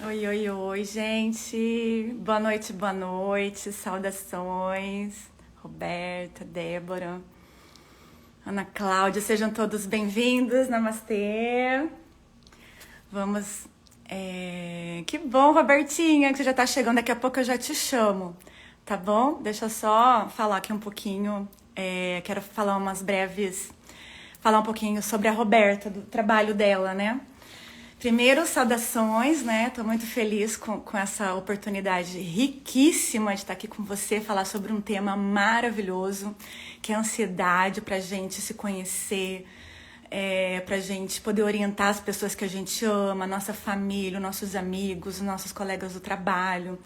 Oi, oi, oi, gente. Boa noite. Saudações. Roberta, Débora, Ana Cláudia, sejam todos bem-vindos. Namastê. Vamos. Que bom, Robertinha, que você já tá chegando. Daqui a pouco eu já te chamo, tá bom? Deixa eu só falar aqui um pouquinho. Quero falar Falar um pouquinho sobre a Roberta, do trabalho dela, né? Primeiro, saudações, né? Tô muito feliz com essa oportunidade riquíssima de estar aqui com você, falar sobre um tema maravilhoso, que é a ansiedade, pra gente se conhecer, pra gente poder orientar as pessoas que a gente ama, a nossa família, os nossos amigos, os nossos colegas do trabalho,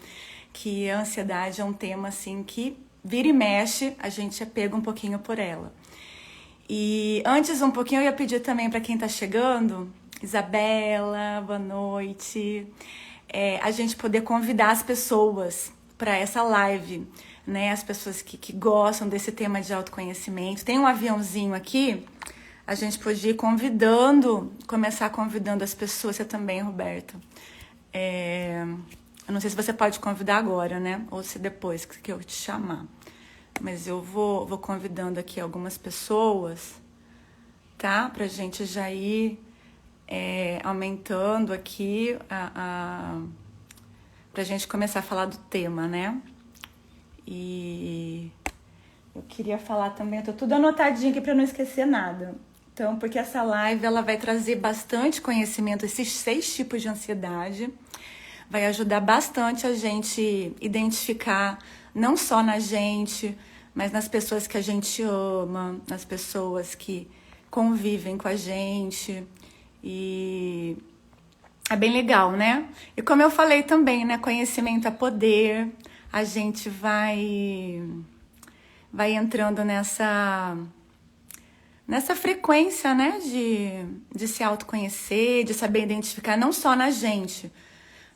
que a ansiedade é um tema, assim, que vira e mexe, a gente é pego um pouquinho por ela. E antes um pouquinho eu ia pedir também para quem tá chegando, Isabela, boa noite, a gente poder convidar as pessoas para essa live, né? As pessoas que gostam desse tema de autoconhecimento. Tem um aviãozinho aqui, a gente podia ir começar convidando as pessoas, você também, Roberto. Eu não sei se você pode convidar agora, né? Ou se depois que eu te chamar. Mas eu vou convidando aqui algumas pessoas, tá? Pra gente já ir aumentando aqui pra gente começar a falar do tema, né? E eu queria falar também, eu tô tudo anotadinho aqui pra não esquecer nada. Então, porque essa live ela vai trazer bastante conhecimento, esses 6 tipos de ansiedade, vai ajudar bastante a gente identificar não só na gente, mas nas pessoas que a gente ama, nas pessoas que convivem com a gente. E é bem legal, né? E como eu falei também, né? Conhecimento é poder. A gente vai entrando nessa frequência, né? De se autoconhecer, de saber identificar não só na gente,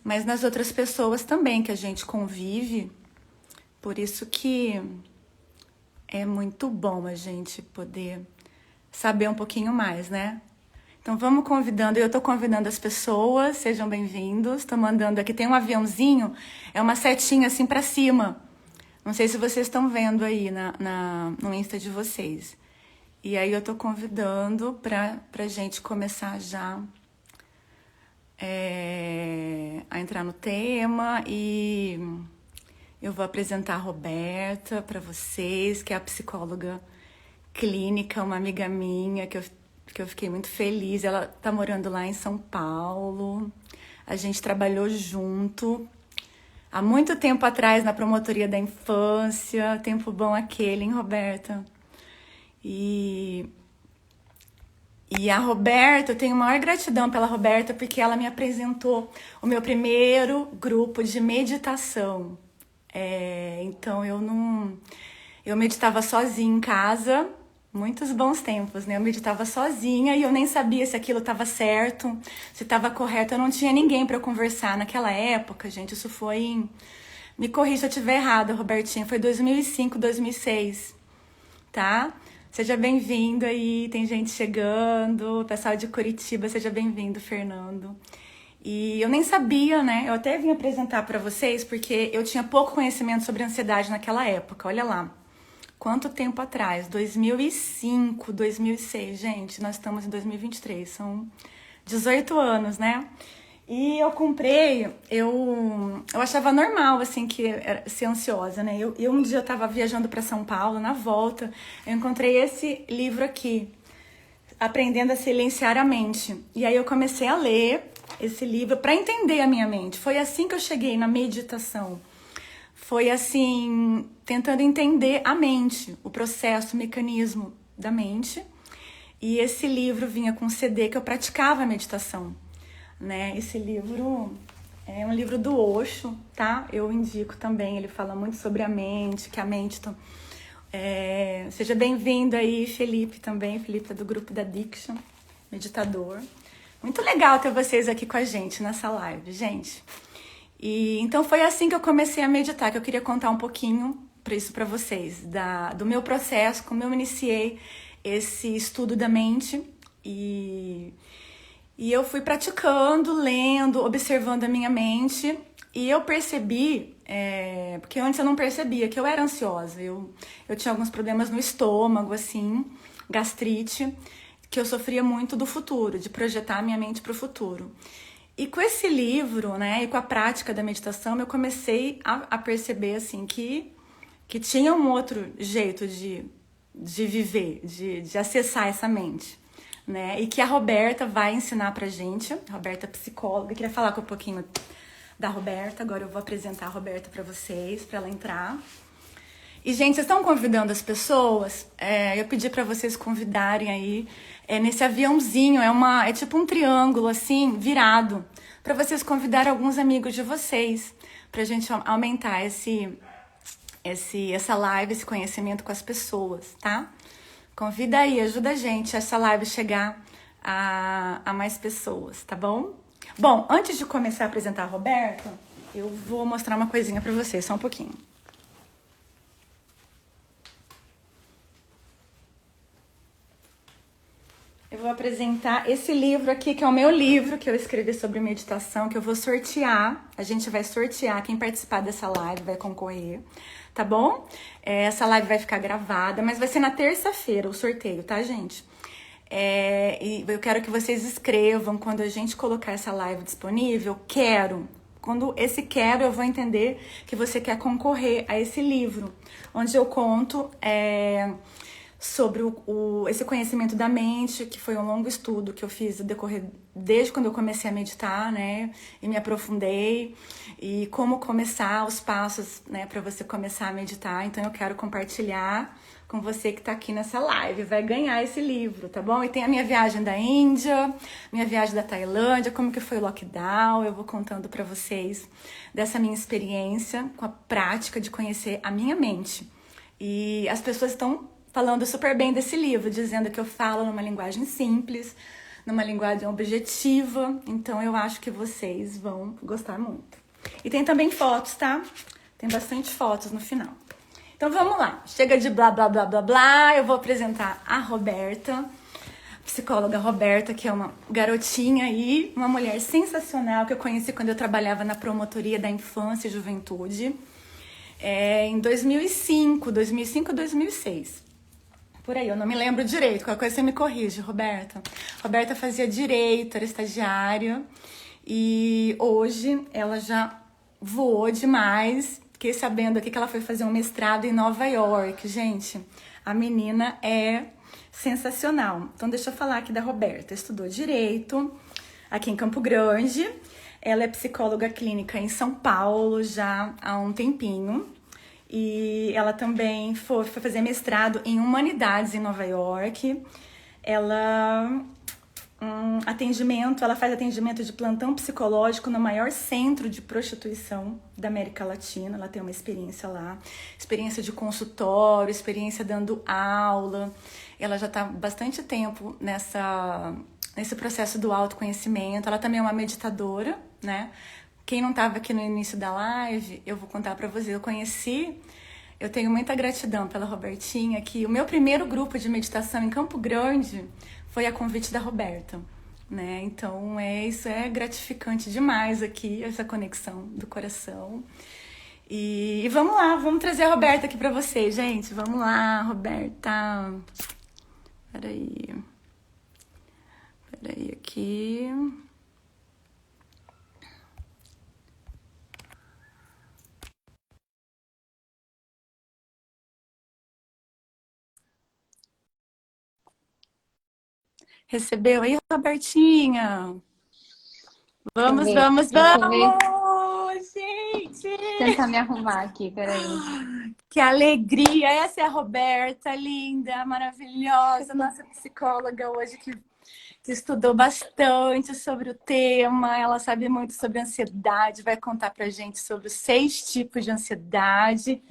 mas nas outras pessoas também que a gente convive. Por isso que é muito bom a gente poder saber um pouquinho mais, né? Então vamos convidando, eu tô convidando as pessoas, sejam bem-vindos. Tô mandando aqui, tem um aviãozinho, é uma setinha assim pra cima. Não sei se vocês estão vendo aí no Insta de vocês. E aí eu tô convidando pra gente começar já a entrar no tema e eu vou apresentar a Roberta para vocês, que é a psicóloga clínica, uma amiga minha que eu fiquei muito feliz. Ela tá morando lá em São Paulo. A gente trabalhou junto há muito tempo atrás na promotoria da infância. Tempo bom aquele, hein, Roberta? E a Roberta, eu tenho maior gratidão pela Roberta porque ela me apresentou o meu primeiro grupo de meditação. Então eu meditava sozinha em casa, muitos bons tempos, né? Eu meditava sozinha e eu nem sabia se aquilo estava certo, se estava correto. Eu não tinha ninguém para conversar naquela época, gente. Isso foi me corrija se eu estiver errada, Robertinha. Foi 2005, 2006, tá? Seja bem-vindo aí, tem gente chegando, pessoal de Curitiba, seja bem-vindo, Fernando. E eu nem sabia, né? Eu até vim apresentar para vocês porque eu tinha pouco conhecimento sobre ansiedade naquela época. Olha lá, quanto tempo atrás? 2005, 2006, gente, nós estamos em 2023, são 18 anos, né? E eu comprei, eu achava normal, assim, ser ansiosa, né? Um dia eu tava viajando para São Paulo, na volta, eu encontrei esse livro aqui, Aprendendo a Silenciar a Mente. E aí eu comecei a ler esse livro para entender a minha mente. Foi assim que eu cheguei na meditação. Foi assim, tentando entender a mente, o processo, o mecanismo da mente. E esse livro vinha com um CD que eu praticava a meditação, né? Esse livro é um livro do Osho, tá? Eu indico também, ele fala muito sobre a mente, que a mente... Seja bem-vindo aí, Felipe também. Felipe é do grupo da Diction, meditador. Muito legal ter vocês aqui com a gente nessa live, gente. E então foi assim que eu comecei a meditar, que eu queria contar um pouquinho para vocês, do meu processo, como eu iniciei esse estudo da mente. E E eu fui praticando, lendo, observando a minha mente. E eu percebi, porque antes eu não percebia, que eu era ansiosa. Eu tinha alguns problemas no estômago, assim, gastrite, que eu sofria muito do futuro, de projetar a minha mente para o futuro. E com esse livro, né, e com a prática da meditação, eu comecei a perceber, assim, que tinha um outro jeito de viver, de acessar essa mente, né? E que a Roberta vai ensinar pra gente. A Roberta é psicóloga. Eu queria falar com um pouquinho da Roberta. Agora eu vou apresentar a Roberta pra vocês, pra ela entrar. E, gente, vocês estão convidando as pessoas? Eu pedi pra vocês convidarem aí nesse aviãozinho. É tipo um triângulo, assim, virado. Pra vocês convidarem alguns amigos de vocês. Pra gente aumentar essa live, esse conhecimento com as pessoas, tá? Convida aí, ajuda a gente essa live chegar a mais pessoas, tá bom? Bom, antes de começar a apresentar a Roberta, eu vou mostrar uma coisinha pra vocês, só um pouquinho. Eu vou apresentar esse livro aqui, que é o meu livro que eu escrevi sobre meditação, que eu vou sortear. A gente vai sortear, quem participar dessa live vai concorrer, tá bom? Essa live vai ficar gravada, mas vai ser na terça-feira o sorteio, tá, gente? E eu quero que vocês escrevam quando a gente colocar essa live disponível, quero. Quando esse quero, eu vou entender que você quer concorrer a esse livro, onde eu conto sobre esse conhecimento da mente, que foi um longo estudo que eu fiz desde quando eu comecei a meditar, né? E me aprofundei. E como começar, os passos, né, para você começar a meditar. Então eu quero compartilhar com você que tá aqui nessa live. Vai ganhar esse livro, tá bom? E tem a minha viagem da Índia, minha viagem da Tailândia, como que foi o lockdown. Eu vou contando para vocês dessa minha experiência com a prática de conhecer a minha mente. E as pessoas estão falando super bem desse livro, dizendo que eu falo numa linguagem simples, numa linguagem objetiva. Então eu acho que vocês vão gostar muito. E tem também fotos, tá? Tem bastante fotos no final. Então vamos lá. Chega de blá, blá, blá, blá, blá. Eu vou apresentar a Roberta, psicóloga Roberta, que é uma garotinha aí, uma mulher sensacional que eu conheci quando eu trabalhava na promotoria da infância e juventude. Em 2005, 2006. Por aí, eu não me lembro direito. Qualquer coisa você me corrige, Roberta. Roberta fazia direito, era estagiária. E hoje ela já voou demais. Fiquei sabendo aqui que ela foi fazer um mestrado em Nova York. Gente, a menina é sensacional. Então deixa eu falar aqui da Roberta. Estudou direito aqui em Campo Grande. Ela é psicóloga clínica em São Paulo já há um tempinho. E ela também foi fazer mestrado em Humanidades em Nova York. Ela faz atendimento de plantão psicológico no maior centro de prostituição da América Latina. Ela tem uma experiência lá, experiência de consultório, experiência dando aula. Ela já está há bastante tempo nesse processo do autoconhecimento. Ela também é uma meditadora, né? Quem não estava aqui no início da live, eu vou contar para você. Eu tenho muita gratidão pela Robertinha, que o meu primeiro grupo de meditação em Campo Grande foi a convite da Roberta, né? Então, isso é gratificante demais aqui, essa conexão do coração. E vamos lá, vamos trazer a Roberta aqui para vocês, gente. Vamos lá, Roberta. Peraí aqui. Recebeu aí, Robertinha? Vamos, Ver, vamos, deixa eu ver, vamos! Gente! tentar me arrumar aqui, peraí. Que alegria! Essa é a Roberta, linda, maravilhosa, nossa psicóloga hoje que estudou bastante sobre o tema. Ela sabe muito sobre ansiedade, vai contar pra gente sobre os 6 tipos de ansiedade,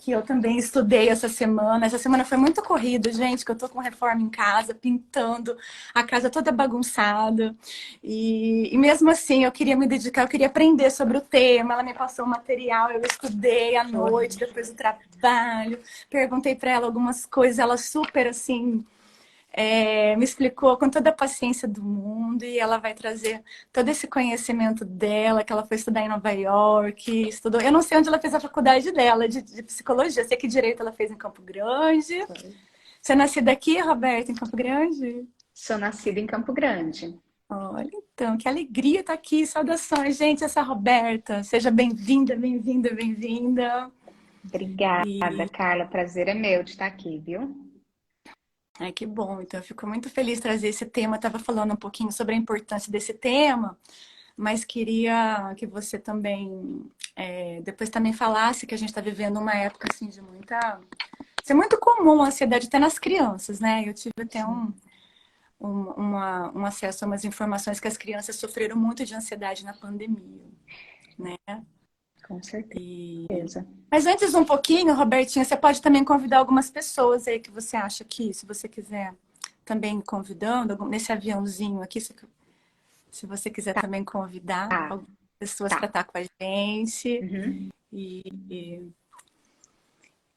que eu também estudei essa semana. Essa semana foi muito corrida, gente, que eu tô com reforma em casa, pintando, a casa toda bagunçada. E mesmo assim, eu queria me dedicar, eu queria aprender sobre o tema. Ela me passou o material, eu estudei à Show. noite, depois do trabalho. Perguntei para ela algumas coisas, ela super assim me explicou com toda a paciência do mundo e ela vai trazer todo esse conhecimento dela, que ela foi estudar em Nova York, estudou. Eu não sei onde ela fez a faculdade dela de psicologia, sei que direito ela fez em Campo Grande. Você é nascida aqui, Roberta, em Campo Grande? Sou nascida em Campo Grande. Olha, então, que alegria estar aqui. Saudações, gente. Essa é a Roberta. Seja bem-vinda, bem-vinda, bem-vinda. Obrigada, Carla. Prazer é meu de estar aqui, viu? Ai, que bom. Então, eu fico muito feliz de trazer esse tema. Eu estava falando um pouquinho sobre a importância desse tema, mas queria que você também, depois também falasse que a gente está vivendo uma época, assim, de muita... Isso é muito comum, a ansiedade até nas crianças, né? Eu tive até um acesso a umas informações que as crianças sofreram muito de ansiedade na pandemia, né? Com E... certeza. Mas antes um pouquinho, Robertinha, você pode também convidar algumas pessoas aí que você acha que, se você quiser também convidando, nesse aviãozinho aqui, se você quiser também convidar Tá, algumas pessoas para tá. estar com a gente. Uhum. E,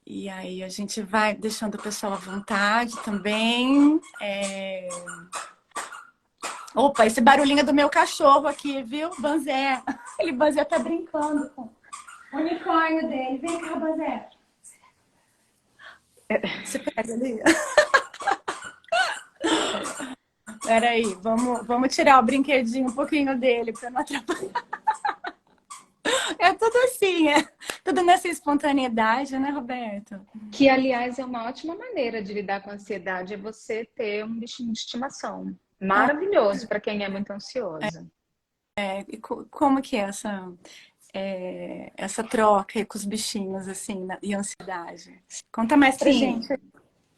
e aí a gente vai deixando o pessoal à vontade também. Opa, esse barulhinho é do meu cachorro aqui, viu? Banzé. Ele Banzé tá brincando com o unicórnio dele. Vem cá, Banzé. Você pega ali. Peraí, vamos tirar o brinquedinho um pouquinho dele para não atrapalhar. É tudo assim, tudo nessa espontaneidade, né, Roberto? Que, aliás, é uma ótima maneira de lidar com a ansiedade, é você ter um bichinho de estimação. Maravilhoso para quem é muito ansioso. E como que é essa troca aí com os bichinhos, assim, e ansiedade? Conta mais pra Sim, gente.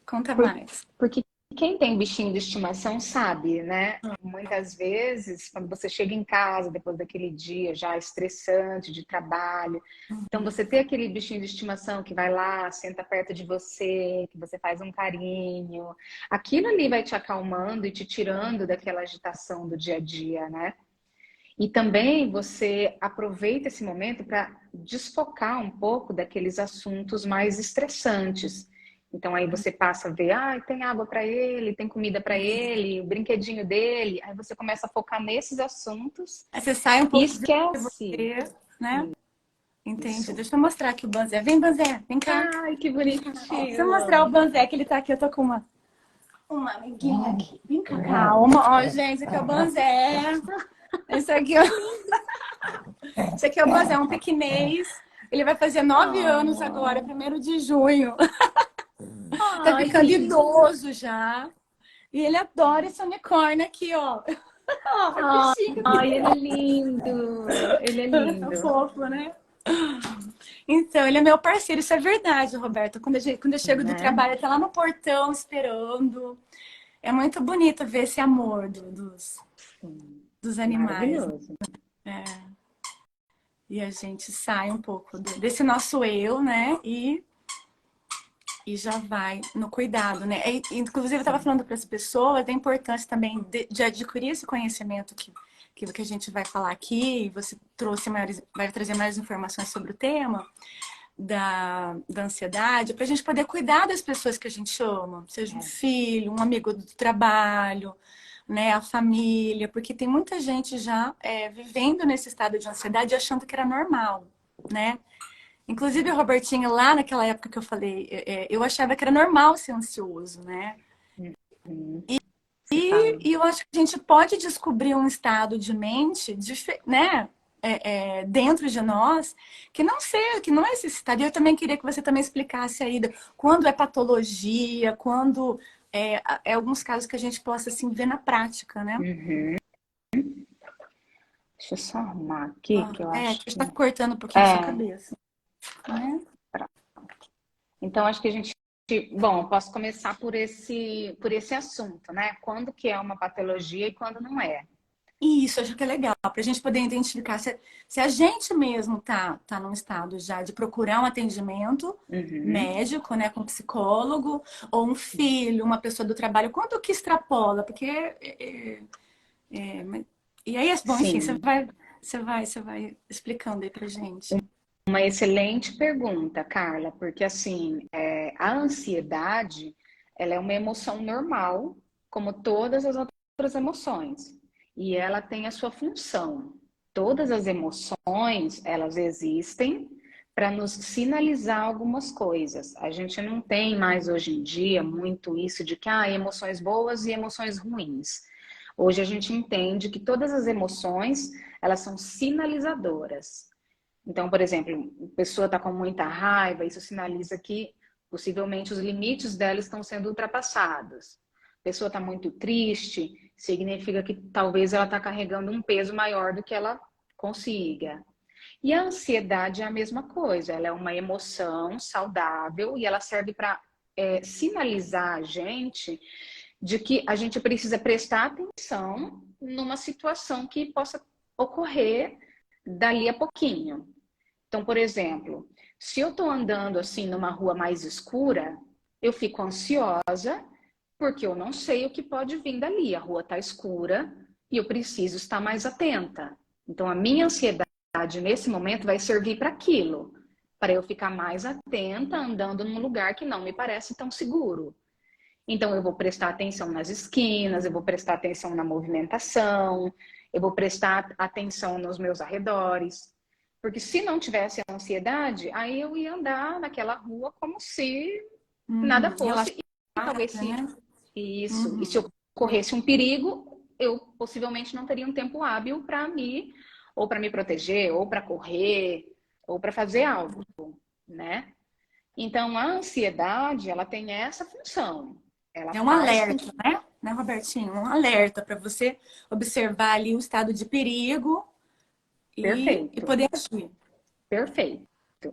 Conta por- mais. porque quem tem bichinho de estimação sabe, né? Muitas vezes, quando você chega em casa depois daquele dia já estressante de trabalho, então você ter aquele bichinho de estimação que vai lá, senta perto de você, que você faz um carinho, aquilo ali vai te acalmando e te tirando daquela agitação do dia a dia, né? E também você aproveita esse momento para desfocar um pouco daqueles assuntos mais estressantes. Então aí você passa a ver, tem água para ele, tem comida para ele, o brinquedinho dele. Aí você começa a focar nesses assuntos Aí você sai um e pouco de esquece você, né? Entendi. isso. Deixa eu mostrar aqui o Banzé. Vem, Banzé, vem cá. Ai, que Vem cá. Ó, deixa eu mostrar o bonitinho! Banzé, que ele tá aqui. Eu tô com uma amiguinha aqui. Vem cá, calma. Ó, gente, esse aqui é o Banzé. Esse aqui, esse aqui é o Banzé, é um pequinês. Ele vai fazer 9 anos agora, 1º de junho. Tá Ai, que ficando lindo! idoso já. E ele adora esse unicórnio aqui, ó. Ó, é bichinho Ai, ele dele. é lindo! Ele é É lindo! fofo, né? Então, ele é meu parceiro, isso é verdade, Roberto. Quando eu chego do Né? trabalho, ele tá lá no portão esperando. É muito bonito ver esse amor Sim, dos animais. maravilhoso. E a gente sai um pouco desse nosso eu, né? E já vai no cuidado, né? Inclusive, eu estava Sim. falando para as pessoas da importância também de adquirir esse conhecimento que a gente vai falar aqui. Você vai trazer mais informações sobre o tema da ansiedade, para a gente poder cuidar das pessoas que a gente ama, seja um É. filho, um amigo do trabalho, né, a família, porque tem muita gente já vivendo nesse estado de ansiedade achando que era normal, né? Inclusive, Robertinho, lá naquela época que eu falei, eu achava que era normal ser ansioso, né? Uhum. Você fala. E eu acho que a gente pode descobrir um estado de mente, né? Dentro de nós, que não é esse estado. E eu também queria que você também explicasse aí quando é patologia, quando alguns casos que a gente possa assim ver na prática, né? Uhum. Deixa eu só arrumar aqui, que eu acho Que que. está cortando um pouquinho a sua É, cabeça, né? pronto. Então, acho que a gente. Bom, eu posso começar por esse assunto, né? Quando que é uma patologia e quando não é. Isso, acho que é legal, para a gente poder identificar se a gente mesmo tá num estado já de procurar um atendimento Uhum. médico, né, com psicólogo, ou um filho, uma pessoa do trabalho, quanto que extrapola, porque e aí, bom, enfim, Sim, você vai explicando aí pra gente. uma excelente pergunta, Carla, porque assim, a ansiedade, ela é uma emoção normal como todas as outras emoções. E ela tem a sua função. Todas as emoções, elas existem para nos sinalizar algumas coisas. A gente não tem mais hoje em dia muito isso de que emoções boas e emoções ruins. Hoje a gente entende que todas as emoções, elas são sinalizadoras. Então, por exemplo, a pessoa está com muita raiva, isso sinaliza que possivelmente os limites dela estão sendo ultrapassados. A pessoa está muito triste, significa que talvez ela está carregando um peso maior do que ela consiga. E a ansiedade é a mesma coisa, ela é uma emoção saudável e ela serve para sinalizar a gente de que a gente precisa prestar atenção numa situação que possa ocorrer dali a pouquinho. Então, por exemplo, se eu estou andando assim numa rua mais escura, eu fico ansiosa porque eu não sei o que pode vir dali. A rua está escura e eu preciso estar mais atenta. Então, a minha ansiedade nesse momento vai servir para aquilo, para eu ficar mais atenta andando num lugar que não me parece tão seguro. Então, eu vou prestar atenção nas esquinas, eu vou prestar atenção na movimentação, eu vou prestar atenção nos meus arredores. Porque se não tivesse a ansiedade, aí eu ia andar naquela rua como se nada fosse. E talvez e se ocorresse um perigo, eu possivelmente não teria um tempo hábil para ou para me proteger, ou para correr, ou para fazer algo, né? Então, a ansiedade, ela tem essa função. Ela é um alerta, né, Robertinho? Um alerta para você observar ali o estado de perigo e poder agir. Perfeito.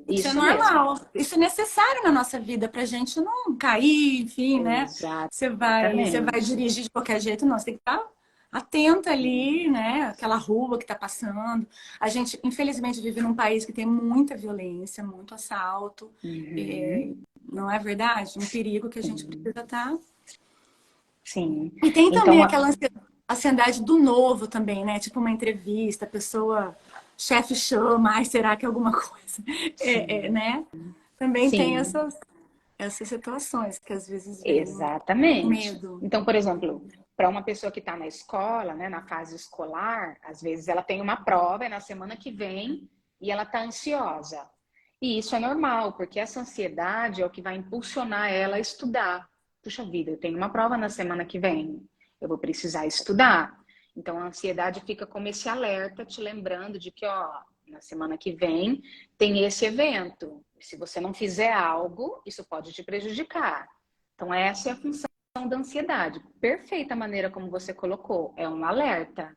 Isso é normal. Mesmo. Isso é necessário na nossa vida para a gente não cair, enfim, né? Você vai dirigir de qualquer jeito, não. Você tem que estar atenta ali, né? Aquela rua que está passando. A gente, infelizmente, vive num país que tem muita violência, muito assalto. Não é verdade? Um perigo que a gente precisa estar. Sim. E tem também aquela ansiedade do novo também, né? Tipo uma entrevista, a pessoa, chefe chama, será que é alguma coisa? Né? Também tem essas situações que às vezes vem medo. Então, por exemplo, para uma pessoa que está na escola, né, na fase escolar, às vezes ela tem uma prova, é na semana que vem, e ela está ansiosa. E isso é normal, porque essa ansiedade é o que vai impulsionar ela a estudar. Puxa vida, eu tenho uma prova na semana que vem, eu vou precisar estudar. Então, a ansiedade fica como esse alerta, te lembrando de que, na semana que vem tem esse evento. Se você não fizer algo, isso pode te prejudicar. Então, essa é a função da ansiedade. Perfeita maneira como você colocou. É um alerta.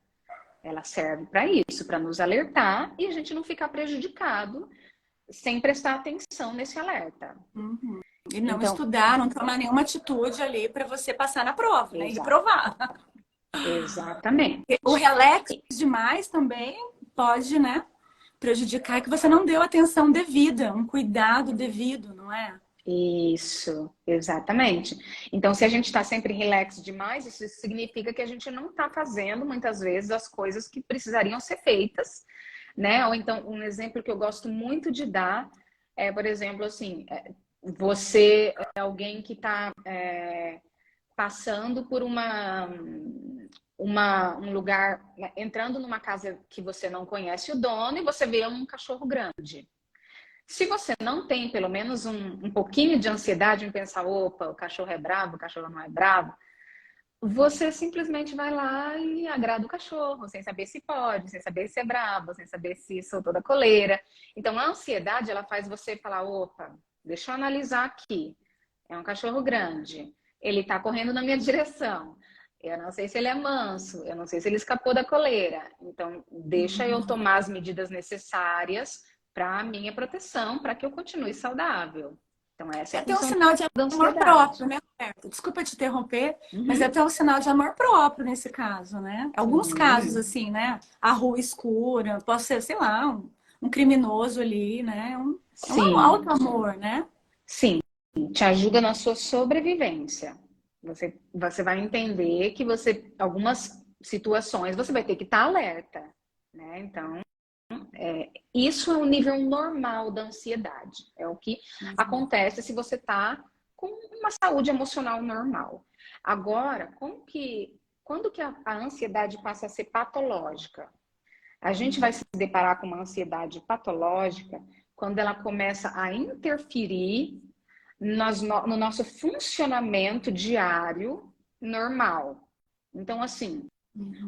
Ela serve para isso, para nos alertar e a gente não ficar prejudicado sem prestar atenção nesse alerta. E não estudar, não tomar nenhuma atitude ali para você passar na prova, né? E reprovar. Exatamente. O relax demais também pode, né, prejudicar que você não deu atenção devida, um cuidado devido, não é? Isso, exatamente. Então, se a gente está sempre relax demais, isso significa que a gente não está fazendo, muitas vezes, as coisas que precisariam ser feitas, né? Ou então, um exemplo que eu gosto muito de dar é, por exemplo, assim, você é alguém que está passando por um lugar, entrando numa casa que você não conhece o dono e você vê um cachorro grande. Se você não tem pelo menos um pouquinho de ansiedade em pensar, opa, o cachorro é bravo, o cachorro não é bravo, você simplesmente vai lá e agrada o cachorro, sem saber se pode, sem saber se é bravo, sem saber se soltou da coleira. Então, a ansiedade, ela faz você falar, opa, deixa eu analisar aqui. É um cachorro grande, ele tá correndo na minha direção. Eu não sei se ele é manso, eu não sei se ele escapou da coleira. Então, deixa eu tomar as medidas necessárias para a minha proteção, para que eu continue saudável. Então, essa é a até um sinal de amor próprio, né, Roberto? Desculpa te interromper, mas é até um sinal de amor próprio nesse caso, né? Alguns casos, assim, né? A rua escura, pode ser, sei lá, um criminoso ali, né? Um alto amor, né? Sim, te ajuda na sua sobrevivência. Você vai entender que algumas situações, você vai ter que estar alerta, né? Então, isso é um nível normal da ansiedade. É o que acontece se você está com uma saúde emocional normal. Agora, quando que a ansiedade passa a ser patológica? A gente vai se deparar com uma ansiedade patológica quando ela começa a interferir no nosso funcionamento diário normal. Então, assim,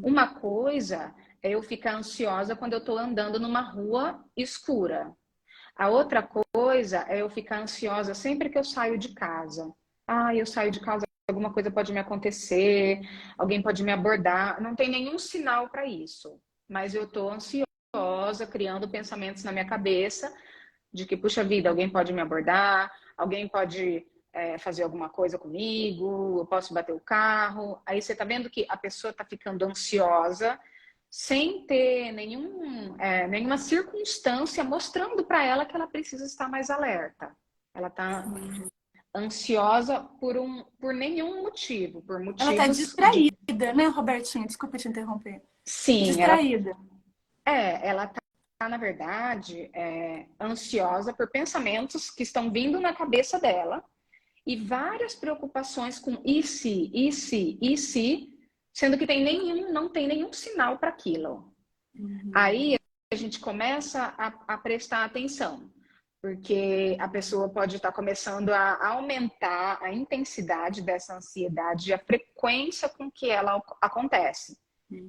uma coisa é eu ficar ansiosa quando eu estou andando numa rua escura. A outra coisa é eu ficar ansiosa sempre que eu saio de casa. Ah, eu saio de casa, alguma coisa pode me acontecer, alguém pode me abordar. Não tem nenhum sinal para isso, mas eu estou ansiosa, criando pensamentos na minha cabeça de que, puxa vida, alguém pode me abordar, alguém pode fazer alguma coisa comigo, eu posso bater o carro. Aí você está vendo que a pessoa está ficando ansiosa sem ter nenhuma circunstância mostrando para ela que ela precisa estar mais alerta. Ela está ansiosa por nenhum motivo, por Ela tá motivos de... distraída, né, Robertinha? Desculpa te interromper. Sim, Distraída. ela tá, na verdade, ansiosa por pensamentos que estão vindo na cabeça dela e várias preocupações com e se, sendo que não tem nenhum sinal para aquilo. Aí a gente começa a prestar atenção, porque a pessoa pode estar começando a aumentar a intensidade dessa ansiedade e a frequência com que ela acontece.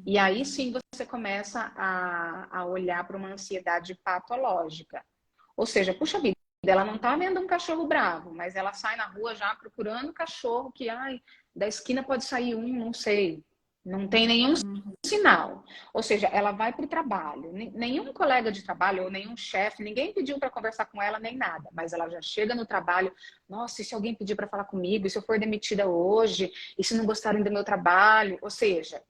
E aí sim você começa a olhar para uma ansiedade patológica. Ou seja, puxa vida, ela não está vendo um cachorro bravo, mas ela sai na rua já procurando cachorro que, da esquina pode sair um, não sei. Não tem nenhum sinal. Ou seja, ela vai para o trabalho. Nenhum colega de trabalho ou nenhum chefe, ninguém pediu para conversar com ela nem nada. Mas ela já chega no trabalho. Nossa, e se alguém pedir para falar comigo? E se eu for demitida hoje? E se não gostarem do meu trabalho? Ou seja,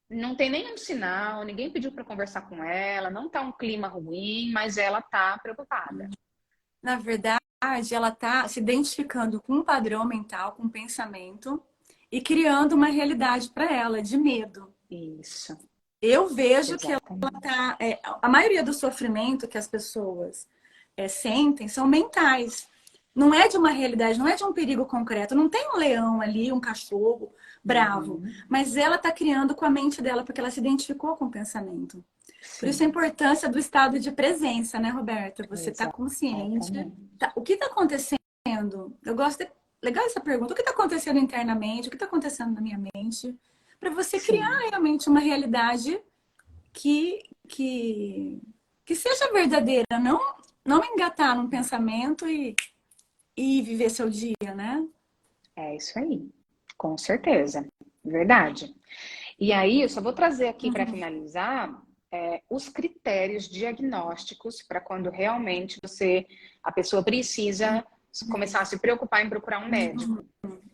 não tem nenhum sinal, ninguém pediu para conversar com ela, não está um clima ruim, mas ela está preocupada. Na verdade, ela tá se identificando com um padrão mental, com um pensamento e criando uma realidade para ela de medo. Isso. Eu vejo que ela Exatamente. tá. A maioria do sofrimento que as pessoas sentem são mentais. Não é de uma realidade, não é de um perigo concreto. Não tem um leão ali, um cachorro bravo. Mas ela está criando com a mente dela, porque ela se identificou com o pensamento. Por isso a Sim, importância do estado de presença, né, Roberta? Você está consciente. exatamente. O que está acontecendo? Eu gosto de... Legal essa pergunta. O que está acontecendo internamente? O que está acontecendo na minha mente? Para você criar Sim. realmente uma realidade que, que, que seja verdadeira. Não engatar num pensamento e viver seu dia, né? É isso aí. Com certeza. Verdade. E aí, eu só vou trazer aqui para finalizar os critérios diagnósticos para quando realmente a pessoa precisa começar a se preocupar em procurar um médico.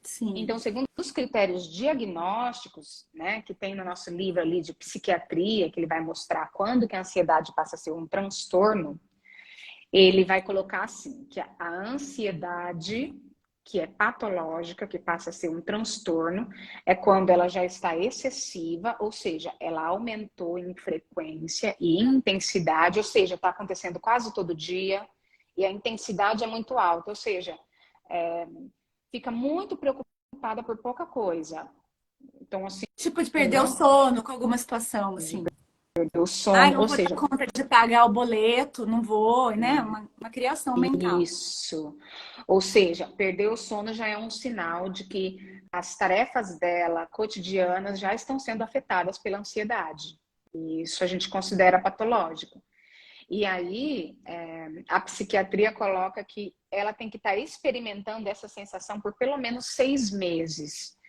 Sim. Então, segundo os critérios diagnósticos, né, que tem no nosso livro ali de psiquiatria, que ele vai mostrar quando que a ansiedade passa a ser um transtorno, ele vai colocar assim, que a ansiedade, que é patológica, que passa a ser um transtorno, é quando ela já está excessiva, ou seja, ela aumentou em frequência e intensidade, ou seja, está acontecendo quase todo dia, e a intensidade é muito alta, ou seja, fica muito preocupada por pouca coisa. Então, assim, Tipo de perder o sono com alguma situação, de assim. perder o Ai, sono, não ou vou dar seja, conta de pagar o boleto, não vou, né? Uma criação mental. isso. Ou seja, perder o sono já é um sinal de que as tarefas dela cotidianas já estão sendo afetadas pela ansiedade. E isso a gente considera patológico. E aí, a psiquiatria coloca que ela tem que estar experimentando essa sensação por pelo menos 6 meses.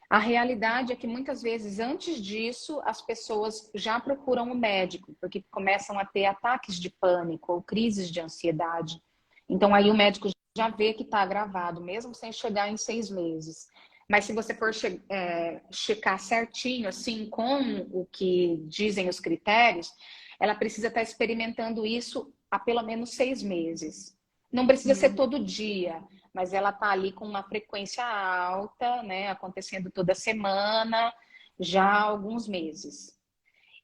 A realidade é que muitas vezes, antes disso, as pessoas já procuram o médico, porque começam a ter ataques de pânico ou crises de ansiedade. Então, aí o médico já vê que está agravado, mesmo sem chegar em 6 meses. Mas se você for checar certinho, assim, com o que dizem os critérios, ela precisa estar experimentando isso há pelo menos 6 meses. Não precisa ser todo dia, mas ela está ali com uma frequência alta, né, acontecendo toda semana, já há alguns meses.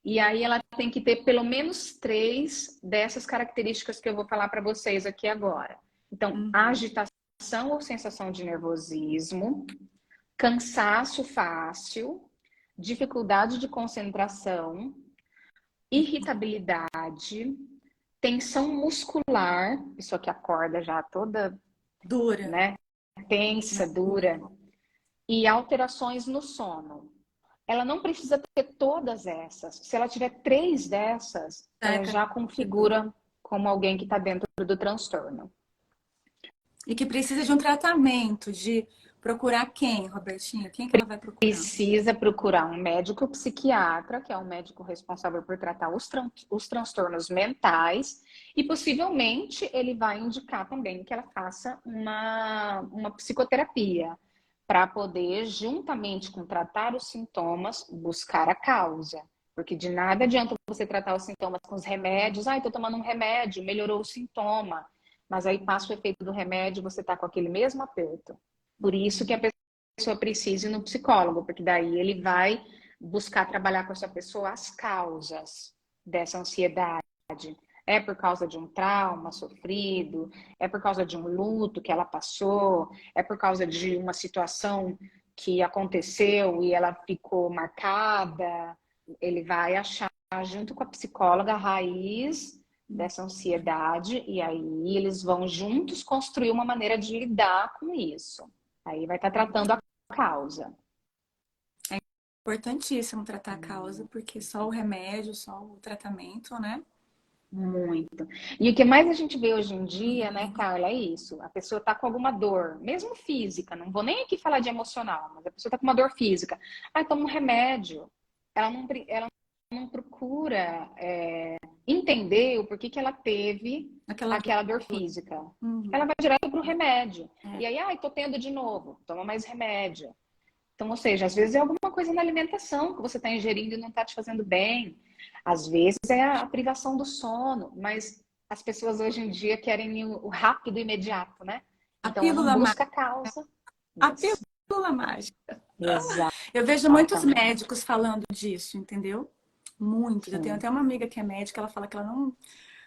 E aí ela tem que ter pelo menos 3 dessas características que eu vou falar para vocês aqui agora. Então, agitação ou sensação de nervosismo, cansaço fácil, dificuldade de concentração, irritabilidade, tensão muscular, isso aqui acorda já toda, Dura. né, tensa, dura, e alterações no sono. Ela não precisa ter todas essas. Se ela tiver 3 dessas, ela já configura como alguém que está dentro do transtorno. E que precisa de um tratamento, de procurar quem, Robertinha? Quem que ela vai procurar? Precisa procurar um médico psiquiatra, que é o médico responsável por tratar os transtornos mentais, e possivelmente ele vai indicar também que ela faça uma psicoterapia, para poder, juntamente com tratar os sintomas, buscar a causa. Porque de nada adianta você tratar os sintomas com os remédios. Ah, estou tomando um remédio, melhorou o sintoma. Mas aí passa o efeito do remédio, você está com aquele mesmo aperto. Por isso que a pessoa precisa ir no psicólogo, porque daí ele vai buscar trabalhar com essa pessoa as causas dessa ansiedade. É por causa de um trauma sofrido, é por causa de um luto que ela passou, é por causa de uma situação que aconteceu e ela ficou marcada. Ele vai achar, junto com a psicóloga, a raiz dessa ansiedade e aí eles vão juntos construir uma maneira de lidar com isso. Aí vai estar tratando a causa. É importantíssimo tratar a causa, porque só o remédio, só o tratamento, né? Muito. E o que mais a gente vê hoje em dia, né, Carla, é isso. A pessoa tá com alguma dor, mesmo física, não vou nem aqui falar de emocional, mas a pessoa tá com uma dor física. Aí toma um remédio. Ela não procura entender o porquê que ela teve aquela dor física. Ela vai direto pro remédio. E aí, ai, tô tendo de novo. Toma mais remédio. Então, ou seja, às vezes é alguma coisa na alimentação que você está ingerindo e não está te fazendo bem. Às vezes é a privação do sono, mas as pessoas hoje em dia querem o rápido e imediato, né? A Então não pílula busca mágica. a causa. A Isso. pílula mágica. Exatamente. Eu vejo muitos médicos falando disso, entendeu? Muitos. Eu tenho até uma amiga que é médica, ela fala que ela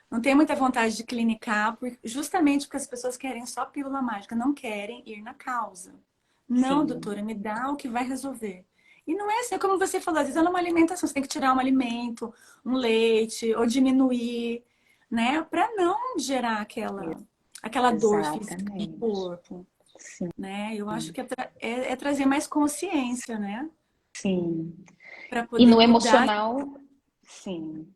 não tem muita vontade de clinicar, justamente porque as pessoas querem só pílula mágica, não querem ir na causa. Não, Sim. doutora, me dá o que vai resolver. E não é assim, é como você falou, às vezes é uma alimentação, você tem que tirar um alimento, um leite, ou diminuir, né? Para não gerar aquela dor física no Exatamente. corpo, Sim. né? Eu acho que é trazer mais consciência, né? Sim. Para E poder no cuidar. emocional, sim.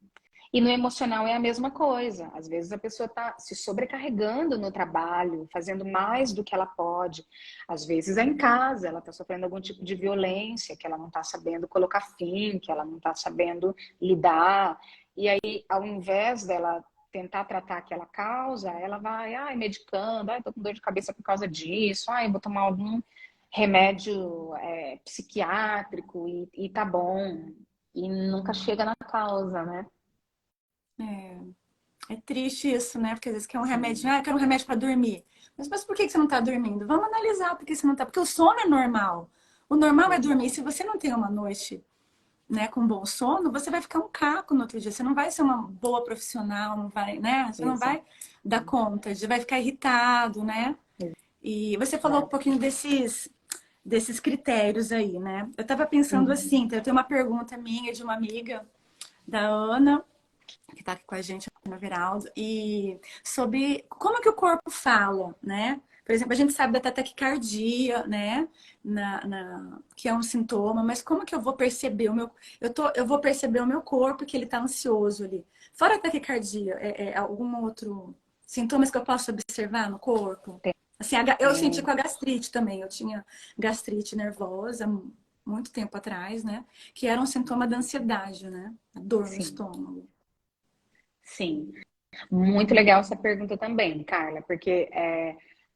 E no emocional é a mesma coisa. Às vezes a pessoa está se sobrecarregando no trabalho, fazendo mais do que ela pode. Às vezes é em casa, ela está sofrendo algum tipo de violência, que ela não está sabendo colocar fim, que ela não está sabendo lidar. E aí, ao invés dela tentar tratar aquela causa, ela vai, medicando, tô com dor de cabeça por causa disso, vou tomar algum remédio psiquiátrico e tá bom. E nunca chega na causa, né? É triste isso, né? Porque às vezes quer um remédio, Sim. eu quero um remédio para dormir. Mas por que você não está dormindo? Vamos analisar por que você não está. Porque o sono é normal. O normal é dormir. Se você não tem uma noite, né, com bom sono, você vai ficar um caco no outro dia. Você não vai ser uma boa profissional, não vai, né? Você não Exato. vai dar conta, você vai ficar irritado, né? E você falou um pouquinho desses critérios aí, né? Eu estava pensando assim, eu tenho uma pergunta minha de uma amiga da Ana, que está aqui com a gente no Veraldo, e sobre como que o corpo fala, né? Por exemplo, a gente sabe da taquicardia, né? Que é um sintoma, mas como que eu vou perceber eu vou perceber o meu corpo que ele está ansioso ali. Fora a taquicardia, algum outro sintomas que eu posso observar no corpo? Assim, eu senti com a gastrite também. Eu tinha gastrite nervosa muito tempo atrás, né? Que era um sintoma da ansiedade, né? A dor no Sim, estômago. sim. Muito legal essa pergunta também, Carla, porque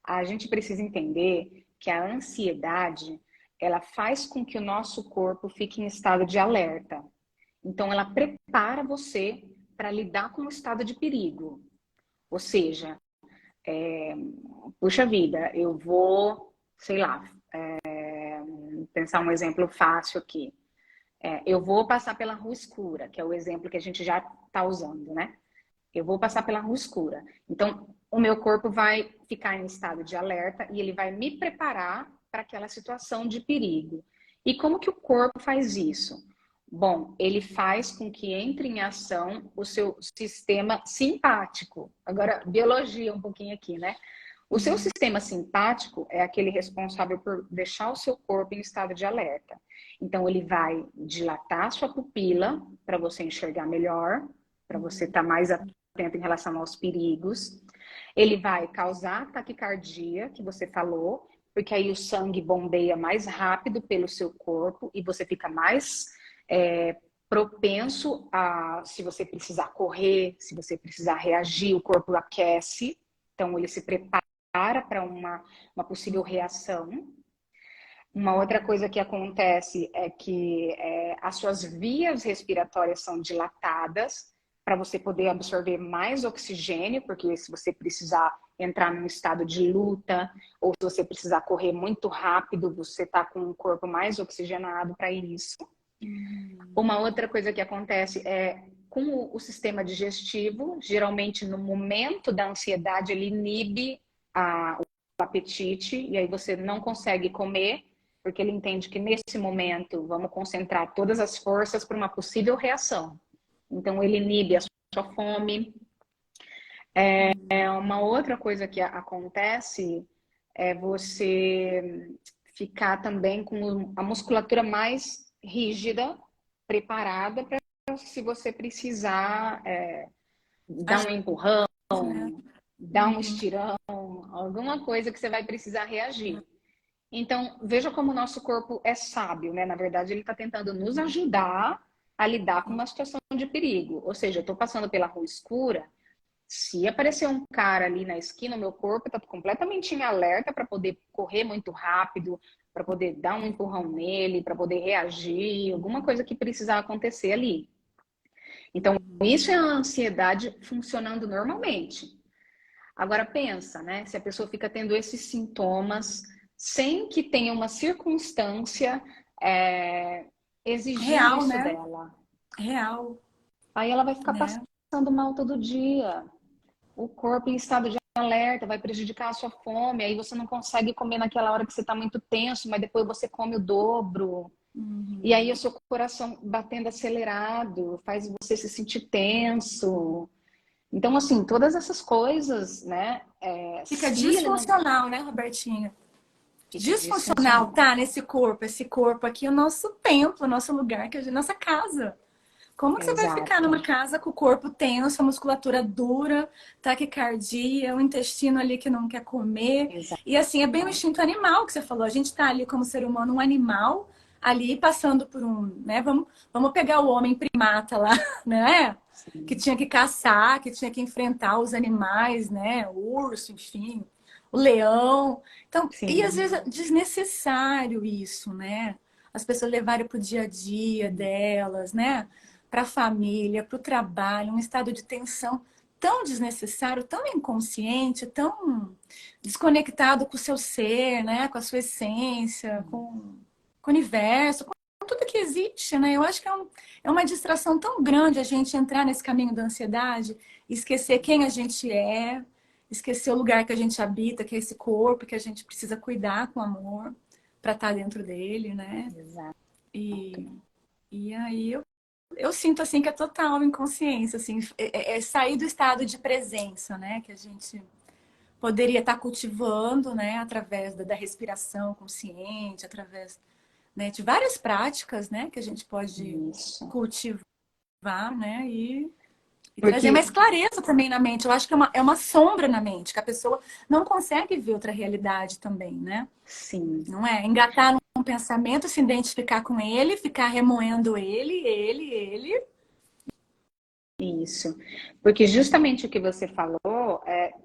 a gente precisa entender que a ansiedade, ela faz com que o nosso corpo fique em estado de alerta. Então, ela prepara você para lidar com o estado de perigo. Ou seja, puxa vida, eu vou, sei lá, pensar um exemplo fácil aqui. Eu vou passar pela rua escura, que é o exemplo que a gente já está usando, né? Eu vou passar pela rua escura. Então, o meu corpo vai ficar em estado de alerta e ele vai me preparar para aquela situação de perigo. E como que o corpo faz isso? Bom, ele faz com que entre em ação o seu sistema simpático. Agora, biologia um pouquinho aqui, né? O seu sistema simpático é aquele responsável por deixar o seu corpo em estado de alerta. Então, ele vai dilatar a sua pupila para você enxergar melhor, para você estar mais atento em relação aos perigos. Ele vai causar taquicardia, que você falou, porque aí o sangue bombeia mais rápido pelo seu corpo e você fica mais propenso a, se você precisar correr, se você precisar reagir, o corpo aquece. Então, ele se prepara para uma possível reação. Uma outra coisa que acontece é que as suas vias respiratórias são dilatadas para você poder absorver mais oxigênio, porque se você precisar entrar num estado de luta ou se você precisar correr muito rápido, você está com o corpo mais oxigenado para isso. Uma outra coisa que acontece é com o sistema digestivo, geralmente no momento da ansiedade ele inibe o apetite e aí você não consegue comer, porque ele entende que nesse momento vamos concentrar todas as forças para uma possível reação. Então ele inibe a sua fome. Uma outra coisa que acontece é você ficar também com a musculatura mais rígida, preparada para se você precisar dar um empurrão, dar um estirão, alguma coisa que você vai precisar reagir. Então, veja como o nosso corpo é sábio, né? Na verdade, ele está tentando nos ajudar a lidar com uma situação de perigo. Ou seja, eu estou passando pela rua escura, se aparecer um cara ali na esquina, o meu corpo está completamente em alerta para poder correr muito rápido, para poder dar um empurrão nele, para poder reagir, alguma coisa que precisar acontecer ali. Então, isso é a ansiedade funcionando normalmente. Agora pensa, né? Se a pessoa fica tendo esses sintomas sem que tenha uma circunstância exigindo Real, isso né? dela. Real, Aí ela vai ficar né? passando mal todo dia. O corpo em estado de alerta vai prejudicar a sua fome. Aí você não consegue comer naquela hora que você está muito tenso, mas depois você come o dobro. E aí o seu coração batendo acelerado faz você se sentir tenso. Então, assim, todas essas coisas, né? Fica Se ele não disfuncional, né, Robertinha? fica Disfuncional, disfuncional. tá? Nesse corpo, esse corpo aqui é o nosso templo, o nosso lugar, que é a nossa casa. Como que você vai ficar Exato. numa casa com o corpo tenso, a musculatura dura, taquicardia, o intestino ali que não quer comer? Exato. E assim, é bem o instinto animal que você falou. A gente tá ali como ser humano, um animal, ali passando por né? Vamos pegar o homem primata lá, né? Que Sim. tinha que caçar, que tinha que enfrentar os animais, né? O urso, enfim, o leão. Então, e às Sim. vezes é desnecessário isso, né? As pessoas levarem para o dia a dia delas, né? Para a família, para o trabalho, um estado de tensão tão desnecessário, tão inconsciente, tão desconectado com o seu ser, né? Com a sua essência, com o universo, com tudo que existe, né? Eu acho que é uma distração tão grande a gente entrar nesse caminho da ansiedade, esquecer quem a gente é, esquecer o lugar que a gente habita, que é esse corpo que a gente precisa cuidar com amor para estar dentro dele, né? Exato. E, e aí eu sinto assim que é total inconsciência, assim, é sair do estado de presença, né? Que a gente poderia estar cultivando, né? Através da respiração consciente, através, né, de várias práticas, né? Que a gente pode Isso. cultivar, né? E trazer Porque, mais clareza também na mente. Eu acho que é uma sombra na mente, que a pessoa não consegue ver outra realidade também, né? sim, Não é? Engatar num pensamento, se identificar com ele, ficar remoendo ele. isso. Porque justamente o que você falou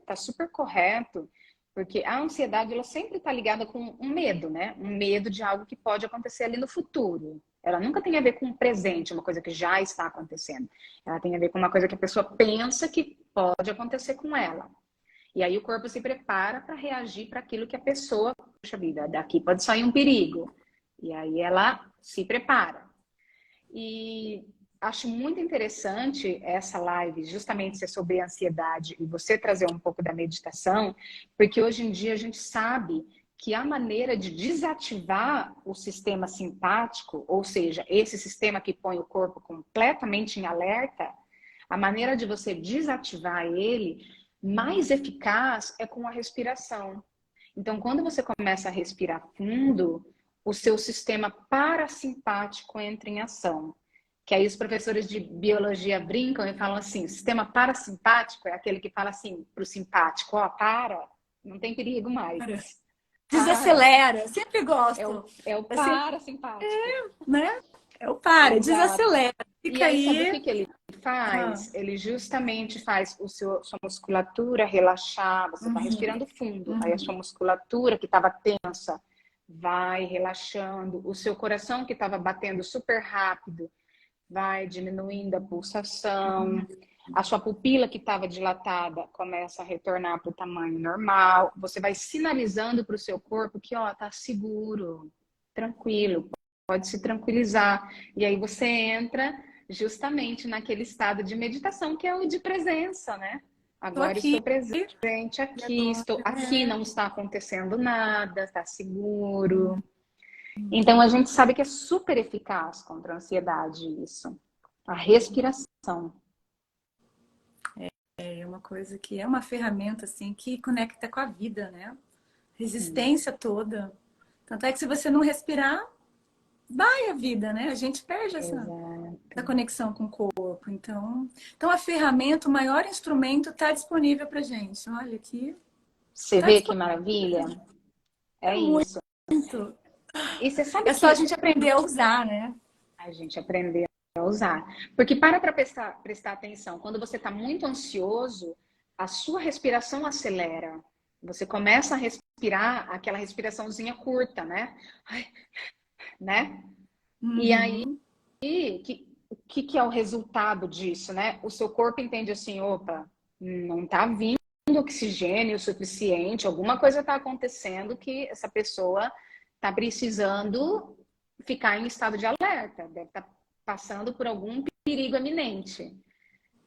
tá super correto, porque a ansiedade ela sempre está ligada com um medo, né? Um medo de algo que pode acontecer ali no futuro. Ela nunca tem a ver com o presente, uma coisa que já está acontecendo. Ela tem a ver com uma coisa que a pessoa pensa que pode acontecer com ela. E aí o corpo se prepara para reagir para aquilo que a pessoa, puxa vida, daqui pode sair um perigo. E aí ela se prepara. E acho muito interessante essa live, justamente ser sobre ansiedade e você trazer um pouco da meditação, porque hoje em dia a gente sabe que a maneira de desativar o sistema simpático, ou seja, esse sistema que põe o corpo completamente em alerta, a maneira de você desativar ele mais eficaz é com a respiração. Então, quando você começa a respirar fundo, o seu sistema parasimpático entra em ação. Que aí os professores de biologia brincam e falam assim, sistema parasimpático é aquele que fala assim para o simpático, ó, para, não tem perigo mais. Para. Desacelera, sempre gosto. É o Assim, parasimpático. né? É o para, Exato. desacelera. E Fica aí, sabe o aí. que ele Ah, faz? Ele justamente faz sua musculatura relaxar, você está uhum, respirando fundo, aí a uhum. sua musculatura que estava tensa vai relaxando, o seu coração que estava batendo super rápido vai diminuindo a pulsação, a sua pupila que estava dilatada começa a retornar para o tamanho normal, você vai sinalizando para o seu corpo que, ó, tá seguro, tranquilo, pode se tranquilizar. E aí você entra justamente naquele estado de meditação que é o de presença, né? Tô Agora aqui estou presente e aqui, agora. estou aqui, É. não está acontecendo nada, está seguro. Então a gente sabe que é super eficaz contra a ansiedade isso. A respiração. É uma coisa que é uma ferramenta assim que conecta com a vida, né? Sim, Resistência toda. Tanto é que se você não respirar, vai a vida, né? A gente perde essa exato. conexão com o corpo. Então a ferramenta, o maior instrumento está disponível para gente. Olha aqui, Você está vê que disponível. maravilha? É É isso. muito. E você sabe É só a que gente aprender a usar, né? a gente aprendeu a usar. Porque para prestar atenção, quando você está muito ansioso, a sua respiração acelera. Você começa a respirar aquela respiraçãozinha curta, né? Ai, né? E aí, Uhum. o que é o resultado disso, né? O seu corpo entende assim, opa, não está vindo oxigênio suficiente, alguma coisa está acontecendo que essa pessoa está precisando ficar em estado de alerta, deve estar passando por algum perigo iminente.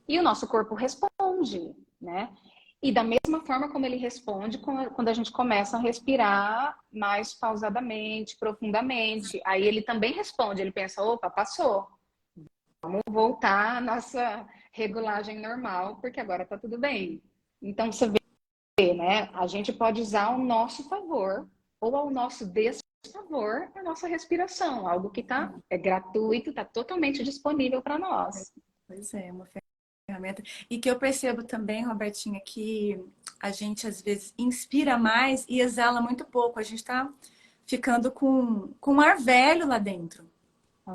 E o nosso corpo responde, né? E da mesma forma como ele responde quando a gente começa a respirar mais pausadamente, profundamente. Aí ele também responde, ele pensa, opa, passou. Vamos voltar à nossa regulagem normal, porque agora tá tudo bem. Então você vê, né? A gente pode usar ao nosso favor ou ao nosso desfavor a nossa respiração, algo que é gratuito, está totalmente disponível para nós. Pois é, uma ferramenta. E que eu percebo também, Robertinha, que a gente às vezes inspira mais e exala muito pouco. A gente está ficando com um ar velho lá dentro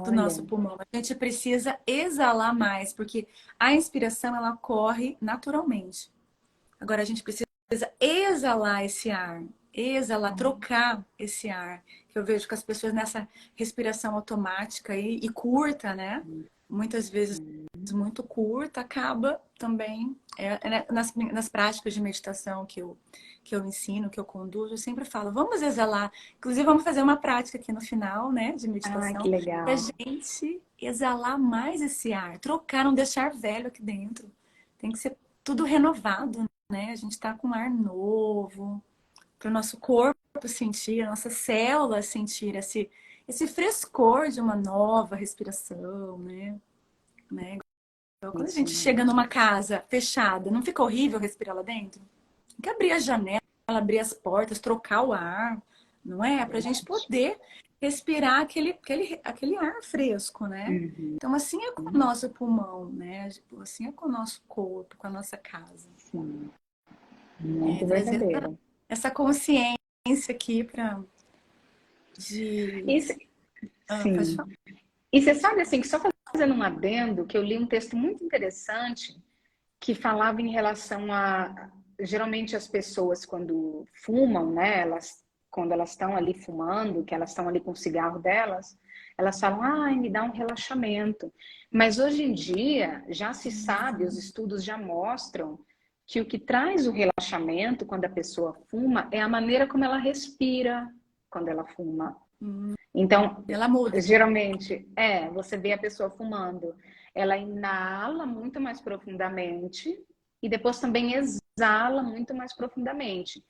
do nosso Olha, pulmão. A gente precisa exalar mais, porque a inspiração ela corre naturalmente. Agora a gente precisa exalar esse ar, exalar, trocar esse ar. Que eu vejo que as pessoas nessa respiração automática e curta, né? Muitas vezes muito curta, acaba também nas práticas de meditação que eu ensino, que eu conduzo, eu sempre falo, vamos exalar. Inclusive, vamos fazer uma prática aqui no final, né, de ah, que meditação, para a legal. gente exalar mais esse ar, trocar, não deixar velho aqui dentro. Tem que ser tudo renovado, né? A gente está com um ar novo, para o nosso corpo sentir, a nossa célula sentir esse frescor de uma nova respiração, né? Então, quando a Isso gente chega mesmo. numa casa fechada, não fica horrível respirar lá dentro? Tem que abrir a janela, abrir as portas, trocar o ar, não é? Para a gente Verdade. poder respirar aquele ar fresco, né? Uhum. Então, assim é com o nosso pulmão, né? Assim é com o nosso corpo, com a nossa casa. Sim, É, muito trazer verdadeiro. essa consciência aqui para de. Isso, Ah, pode sim. falar. E você sabe, assim, que só fazendo um adendo, que eu li um texto muito interessante que falava em relação a, geralmente as pessoas quando fumam, né, quando elas estão ali fumando, que elas estão ali com o cigarro delas, elas falam, ai, me dá um relaxamento. Mas hoje em dia já se sabe, os estudos já mostram que o que traz o relaxamento quando a pessoa fuma é a maneira como ela respira quando ela fuma. Hum, Então, ela muda. geralmente, você vê a pessoa fumando, ela inala muito mais profundamente e depois também exala muito mais profundamente.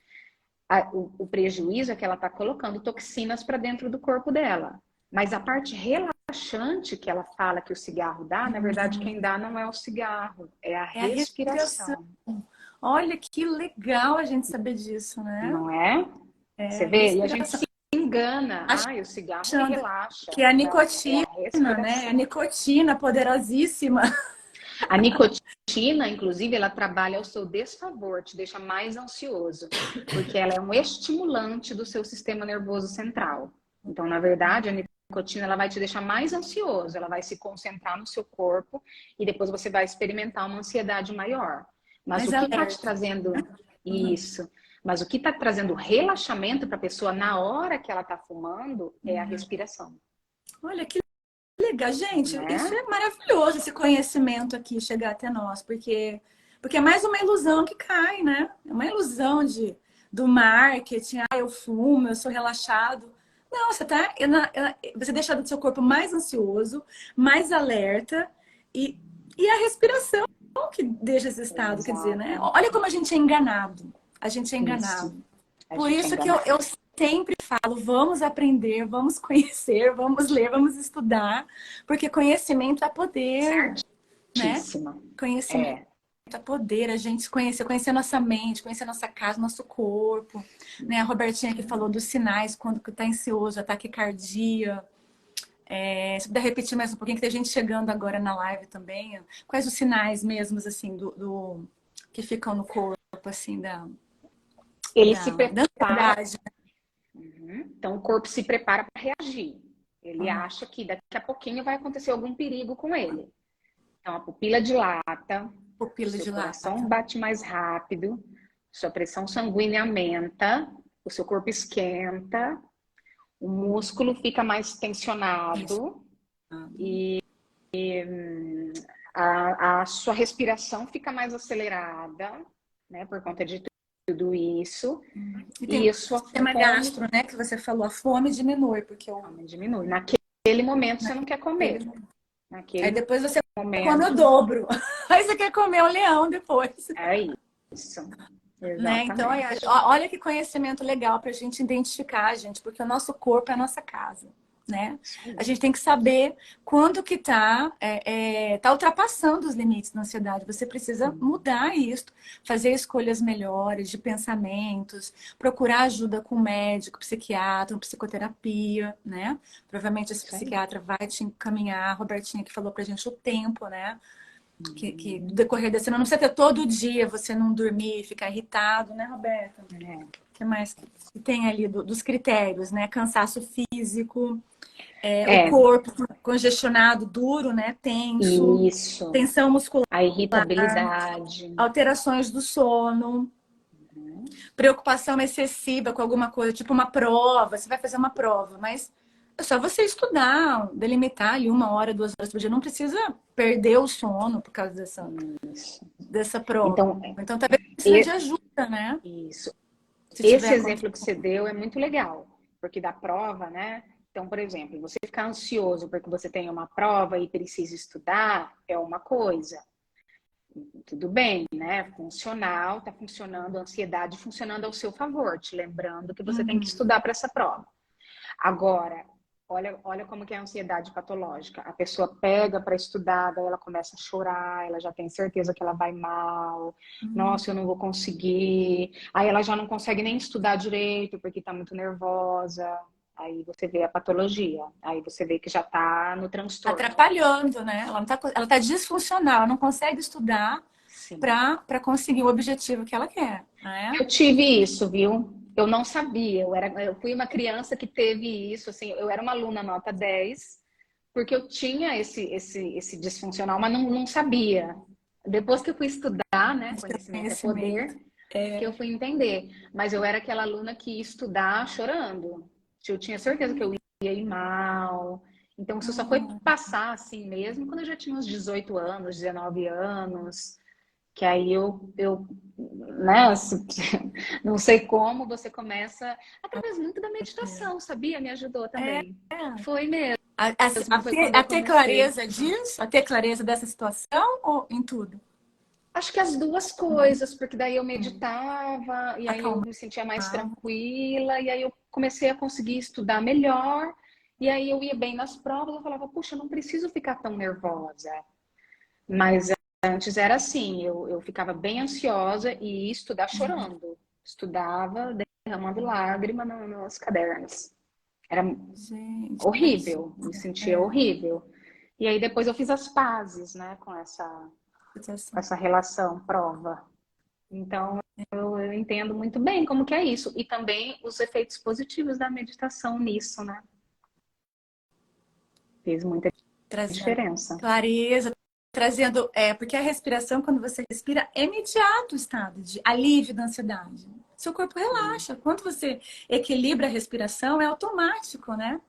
O prejuízo é que ela está colocando toxinas para dentro do corpo dela. Mas a parte relaxante que ela fala que o cigarro dá, na verdade, quem dá não é o cigarro, é a É a respiração. respiração. Olha que legal a gente saber disso, né? Não é? É Você a vê? E a gente respiração. se engana. Ai, o cigarro me Achando relaxa. que é a Não, é nicotina, a né? A respiração. nicotina poderosíssima. A nicotina, inclusive, ela trabalha ao seu desfavor, te deixa mais ansioso, porque ela é um estimulante do seu sistema nervoso central. Então, na verdade, a nicotina ela vai te deixar mais ansioso, ela vai se concentrar no seu corpo e depois você vai experimentar uma ansiedade maior. Mas Mais o que está te alerta. trazendo isso? Mas o que está trazendo relaxamento para a pessoa na hora que ela está fumando é a respiração. Olha que legal, gente, isso Né? é maravilhoso, esse conhecimento aqui chegar até nós, porque é mais uma ilusão que cai, né? É uma ilusão do marketing, eu fumo, eu sou relaxado. Não, você deixa o seu corpo mais ansioso, mais alerta e, e a respiração que deixa esse estado, quer dizer, né? Exato. Olha como a gente é enganado. A gente é Isso. enganado. A Por gente é isso que eu enganado. sempre falo, vamos aprender, vamos conhecer, vamos ler, vamos estudar, porque conhecimento é poder, né? Certíssima. Conhecimento É. é poder, a gente conhecer nossa mente, conhecer nossa casa, nosso corpo, né? A Robertinha que falou dos sinais quando está ansioso, ataque cardíaco. Se puder repetir mais um pouquinho, que tem gente chegando agora na live também. Quais os sinais mesmos, assim, que ficam no corpo, assim, Ele se da prepara. ansiedade? Então, o corpo se prepara para reagir. Ele Uhum. acha que daqui a pouquinho vai acontecer algum perigo com ele. Então, a pupila dilata, o Pupila seu coração dilata. bate mais rápido, sua pressão sanguínea aumenta, o seu corpo esquenta, o músculo fica mais Isso. tensionado e a sua respiração fica mais acelerada, né, por conta de tudo isso. E tem E a o sua sistema fome gastro, né? Que você falou, a fome diminui, porque diminui. Naquele momento você não quer comer. naquele- aí Naquele depois você come o momento dobro. Aí você quer comer um leão depois. é isso. Né? Então, Exatamente. olha que conhecimento legal para a gente identificar, gente, porque o nosso corpo é a nossa casa, né? A gente tem que saber quando que tá ultrapassando os limites da ansiedade. Você precisa mudar isso, fazer escolhas melhores de pensamentos, procurar ajuda com um médico, psiquiatra, uma psicoterapia, né? Provavelmente esse psiquiatra vai te encaminhar, a Robertinha que falou pra gente o tempo, né? Que no decorrer da semana, não precisa ter todo dia você não dormir, ficar irritado, né, Roberta? O que mais que tem ali dos critérios, né? Cansaço físico, o corpo congestionado, duro, né? Tenso, Isso. tensão muscular, A irritabilidade. alterações do sono, preocupação excessiva com alguma coisa, tipo uma prova, você vai fazer uma prova, mas é só você estudar, delimitar ali 1 hora, 2 horas por dia. Não precisa perder o sono por causa dessa prova. Então, Então, talvez precisa de ajuda, né? isso. Se tiver Esse exemplo que acontecendo. você deu é muito legal, porque da prova, né? Então, por exemplo, você ficar ansioso porque você tem uma prova e precisa estudar é uma coisa. Tudo bem, né? Funcional, tá funcionando, a ansiedade funcionando ao seu favor, te lembrando que você tem que estudar para essa prova. Agora, olha como que é a ansiedade patológica. A pessoa pega para estudar, daí ela começa a chorar, ela já tem certeza que ela vai mal. Nossa, eu não vou conseguir. Aí ela já não consegue nem estudar direito porque está muito nervosa. Aí você vê a patologia. Aí você vê que já está no transtorno. Atrapalhando, né? Ela tá disfuncional, ela não consegue estudar para conseguir o objetivo que ela quer, né? Eu tive isso, viu? Eu não sabia. Eu fui uma criança que teve isso. Assim, eu era uma aluna nota 10, porque eu tinha esse disfuncional, mas não sabia. Depois que eu fui estudar, né? Conhecimento é Conhecimento. poder, que eu fui entender. Mas eu era aquela aluna que ia estudar chorando. Eu tinha certeza que eu ia ir mal. Então, isso só foi passar assim mesmo quando eu já tinha uns 18 anos, 19 anos. Que aí né, não sei como, você começa através muito da meditação, sabia? Me ajudou também. Foi mesmo, foi quando A eu ter comecei. clareza disso? A ter clareza dessa situação ou em tudo? Acho que as duas coisas, porque daí eu meditava e aí eu Acalmar. me sentia mais tranquila e aí eu comecei a conseguir estudar melhor e aí eu ia bem nas provas, eu falava, puxa, eu não preciso ficar tão nervosa. Mas antes era assim, eu ficava bem ansiosa e ia estudar chorando. Estudava, derramando lágrima nos cadernos. Era Gente, que horrível, me absurdo. sentia É, horrível. E aí depois eu fiz as pazes, né, com situação. essa relação prova. Então eu entendo muito bem como que é isso. E também os efeitos positivos da meditação nisso, né? Fez muita Trazendo diferença. clareza, trazendo. Porque a respiração, quando você respira, é imediato o estado de alívio da ansiedade. Seu corpo Sim. relaxa. Quando você equilibra a respiração, é automático, né?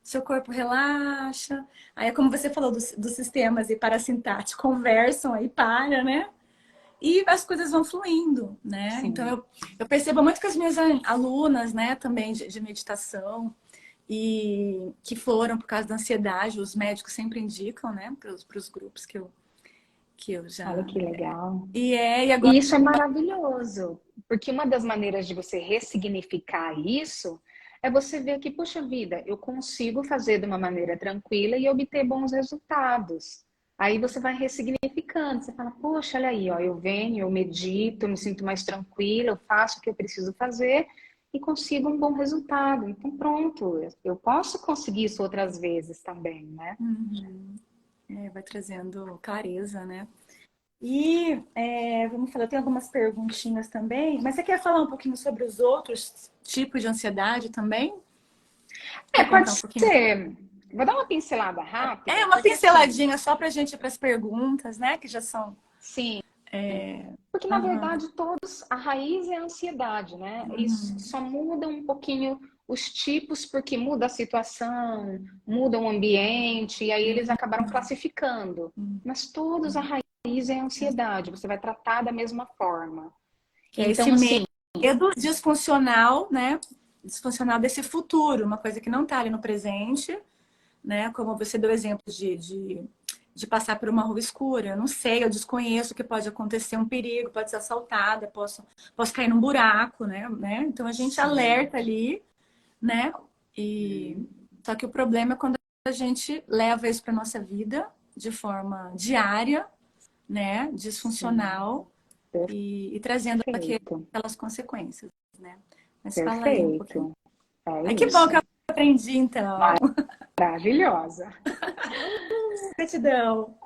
Seu corpo relaxa. Aí é como você falou dos sistemas e parasintáticos conversam aí para, né? E as coisas vão fluindo, né? Então Sim. eu percebo muito que as minhas alunas, né, também de meditação, e que foram por causa da ansiedade, os médicos sempre indicam, né, para os grupos que eu Olha já. que legal. E agora. E isso é maravilhoso, porque uma das maneiras de você ressignificar isso é você ver que, poxa vida, eu consigo fazer de uma maneira tranquila e obter bons resultados. Aí você vai ressignificando, você fala, poxa, olha aí, ó, eu venho, eu medito, eu me sinto mais tranquila, eu faço o que eu preciso fazer e consigo um bom resultado. Então, pronto, eu posso conseguir isso outras vezes também, né? Uhum. Vai trazendo clareza, né? E vamos falar, eu tenho algumas perguntinhas também, mas você quer falar um pouquinho sobre os outros tipos de ansiedade também? É, Quer pode contar um pouquinho? ser. Vou dar uma pincelada rápida, Uma porque assim, pinceladinha só para a gente ir para as perguntas, né? Que já são. sim, porque na Aham. verdade todos, a raiz é a ansiedade, né? Eles Uhum. só mudam um pouquinho os tipos porque muda a situação, muda o ambiente, e aí eles acabaram classificando. Mas todos a raiz é a ansiedade, você vai tratar da mesma forma. Que é esse Então, assim, medo disfuncional, né? Disfuncional desse futuro, uma coisa que não está ali no presente, né? Como você deu exemplo de passar por uma rua escura. Eu não sei, eu desconheço o que pode acontecer, um perigo, pode ser assaltada, posso cair num buraco, né? Então a gente sim, alerta ali, né? E só que o problema é quando a gente leva isso para nossa vida de forma diária, né? sim, Disfuncional e trazendo perfeito, aquelas consequências, né? Mas fala aí um pouquinho. perfeito. É Ai, que bom que eu isso. aprendi, então. Maravilhosa. Gratidão.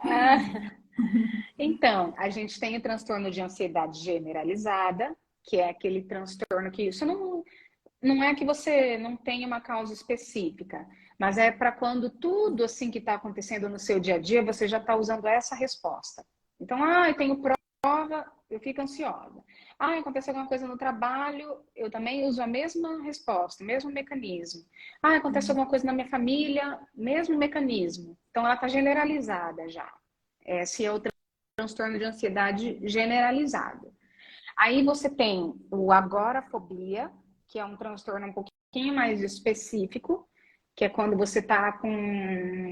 Então, a gente tem o transtorno de ansiedade generalizada, que é aquele transtorno que isso não é que você não tenha uma causa específica, mas é para quando tudo assim que está acontecendo no seu dia a dia, você já está usando essa resposta. Então, eu tenho prova, eu fico ansiosa. Aconteceu alguma coisa no trabalho, eu também uso a mesma resposta, o mesmo mecanismo. Aconteceu alguma coisa na minha família, mesmo mecanismo. Então, ela está generalizada já. Esse é o transtorno de ansiedade generalizado. Aí você tem o agorafobia, que é um transtorno um pouquinho mais específico, que é quando você está com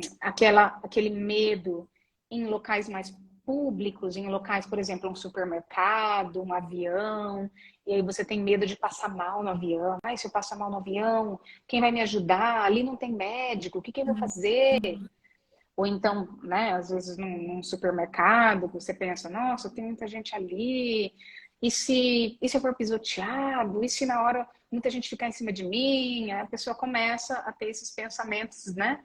aquele medo em locais mais públicos, em locais, por exemplo, um supermercado, um avião, e aí você tem medo de passar mal no avião. Se eu passar mal no avião, quem vai me ajudar? Ali não tem médico, o que eu vou fazer? Ou então, né, às vezes num supermercado, você pensa, nossa, tem muita gente ali, e se eu for pisoteado? E se na hora muita gente ficar em cima de mim? Aí a pessoa começa a ter esses pensamentos, né?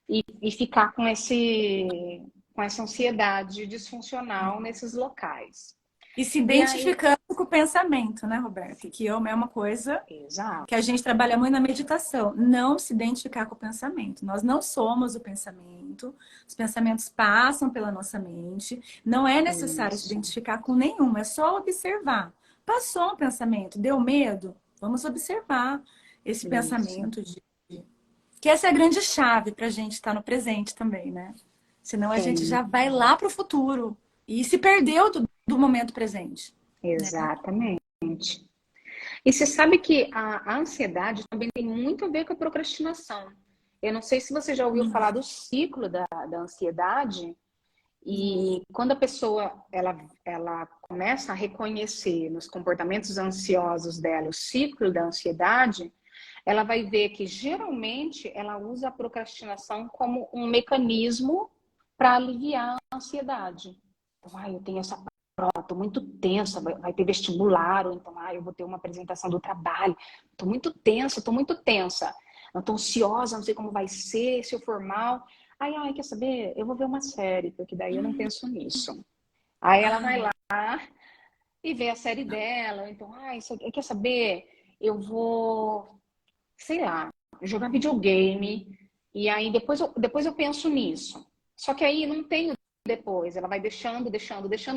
E ficar com essa ansiedade disfuncional nesses locais. E se E aí, identificando com o pensamento, né, Roberto? Que é uma coisa que a exato, gente trabalha muito na meditação. Não se identificar com o pensamento. Nós não somos o pensamento. Os pensamentos passam pela nossa mente. Não é necessário se isso, identificar com nenhum. É só observar. Passou um pensamento, deu medo? Vamos observar esse isso, pensamento que essa é a grande chave para a gente estar no presente também, né? Senão a gente sim, já vai lá para o futuro e se perdeu do momento presente, né? exatamente. E você sabe que a ansiedade também tem muito a ver com a procrastinação. Eu não sei se você já ouviu falar do ciclo da ansiedade, E quando a pessoa ela começa a reconhecer nos comportamentos ansiosos dela o ciclo da ansiedade, ela vai ver que geralmente ela usa a procrastinação como um mecanismo para aliviar a ansiedade. Então, eu tenho essa prova, estou muito tensa, vai ter vestibular, ou então, eu vou ter uma apresentação do trabalho, estou muito tensa, estou muito tensa, estou ansiosa, não sei como vai ser, se eu for mal. Quer saber? Eu vou ver uma série, porque daí eu não penso nisso. Aí ela vai lá e vê a série dela, então, quer saber? Eu vou, sei lá, jogar videogame, e aí depois eu penso nisso. Só que aí não tem depois, ela vai deixando,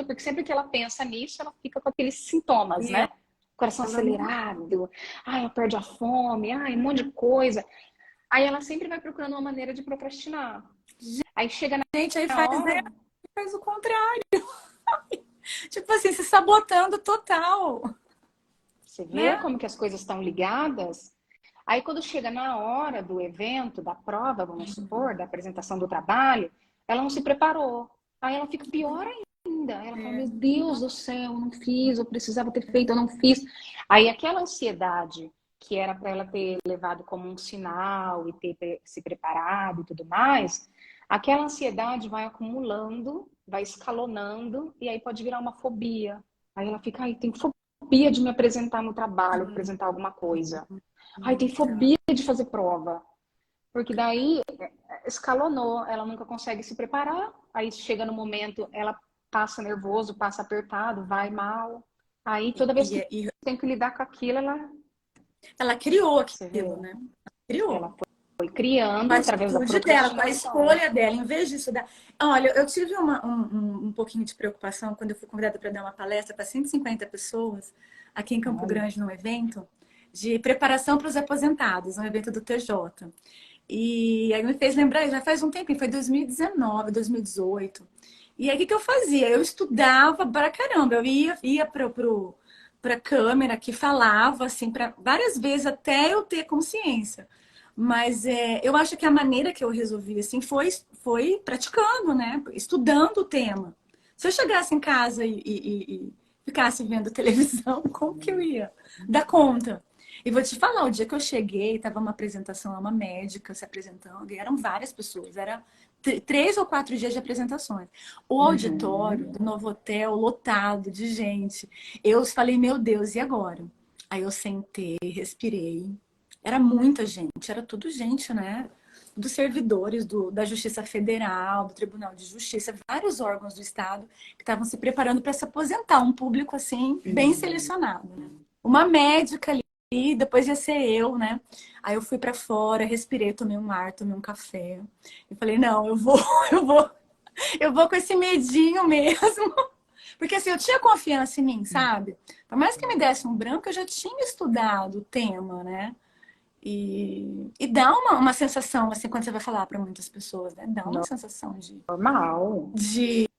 porque sempre que ela pensa nisso, ela fica com aqueles sintomas, E né? Coração acelerado, ela perde a fome, um monte de coisa. Aí ela sempre vai procurando uma maneira de procrastinar. Aí chega gente, aí na faz, hora, faz o contrário. Tipo assim, se sabotando total, você vê né? como que as coisas estão ligadas. Aí quando chega na hora do evento, da prova, vamos supor, da apresentação do trabalho, ela não se preparou. Aí ela fica pior ainda. Ela fala, meu Deus do céu, eu não fiz, eu precisava ter feito, eu não fiz. Aí aquela ansiedade que era para ela ter levado como um sinal e ter se preparado e tudo mais, aquela ansiedade vai acumulando, vai escalonando e aí pode virar uma fobia. Aí ela fica, tem fobia de me apresentar no trabalho, apresentar alguma coisa. Tem fobia de fazer prova. Porque daí escalonou, ela nunca consegue se preparar. Aí chega no momento, ela passa nervoso, passa apertado, vai mal. Aí toda vez que E tem que lidar com aquilo, ela criou você vê, aquilo, né? Criou. ela foi Com a criando através da atitude dela, com a procrastinação. escolha dela, em vez disso dar. Olha, eu tive um pouquinho de preocupação quando eu fui convidada para dar uma palestra para 150 pessoas aqui em Campo Olha, Grande, num evento de preparação para os aposentados, um evento do TJ. E aí me fez lembrar, já faz um tempo, foi 2019, 2018. E aí o que, que eu fazia? Eu estudava para caramba, eu ia para a câmera que falava assim, para várias vezes até eu ter consciência. Mas eu acho que a maneira que eu resolvi assim foi praticando, né? Estudando o tema. Se eu chegasse em casa e ficasse vendo televisão, como que eu ia dar conta? E vou te falar, o dia que eu cheguei, estava uma apresentação, uma médica se apresentando, e eram várias pessoas, era 3 ou 4 dias de apresentações. O auditório do novo hotel lotado de gente. Eu falei, meu Deus, e agora? Aí eu sentei, respirei. Era muita gente, era tudo gente, né? Dos servidores da Justiça Federal, do Tribunal de Justiça, vários órgãos do Estado que estavam se preparando para se aposentar, um público assim, bem selecionado. Né? Uma médica ali, depois ia ser eu, né? Aí eu fui para fora, respirei, tomei um ar, tomei um café. E falei, não, eu vou com esse medinho mesmo. Porque assim, eu tinha confiança em mim, sabe? Por mais que me desse um branco, eu já tinha estudado o tema, né? E dá uma sensação, assim, quando você vai falar para muitas pessoas, né? Dá uma sensação normal. de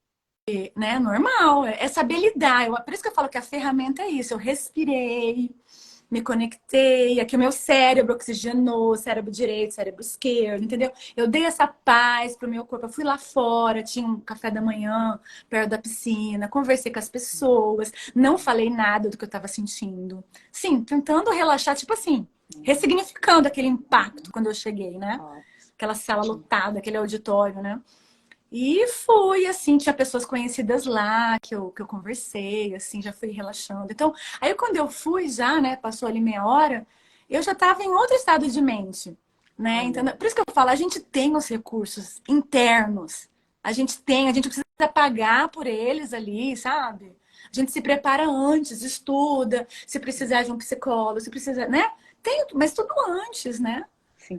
né, normal. É saber lidar. Por isso que eu falo que a ferramenta é isso. Eu respirei, me conectei, aqui o meu cérebro oxigenou, cérebro direito, cérebro esquerdo, entendeu? Eu dei essa paz pro meu corpo. Eu fui lá fora, tinha um café da manhã perto da piscina, conversei com as pessoas, não falei nada do que eu estava sentindo. Sim, tentando relaxar, tipo assim, ressignificando aquele impacto quando eu cheguei, né? Aquela sala lotada, aquele auditório, né? E fui, assim, tinha pessoas conhecidas lá que eu conversei, assim, já fui relaxando. Então, aí quando eu fui já, né, passou ali meia hora, eu já estava em outro estado de mente, né? Então, por isso que eu falo, a gente tem os recursos internos, a gente precisa pagar por eles ali, sabe? A gente se prepara antes, estuda, se precisar de um psicólogo, se precisar, né? Tem, mas tudo antes, né?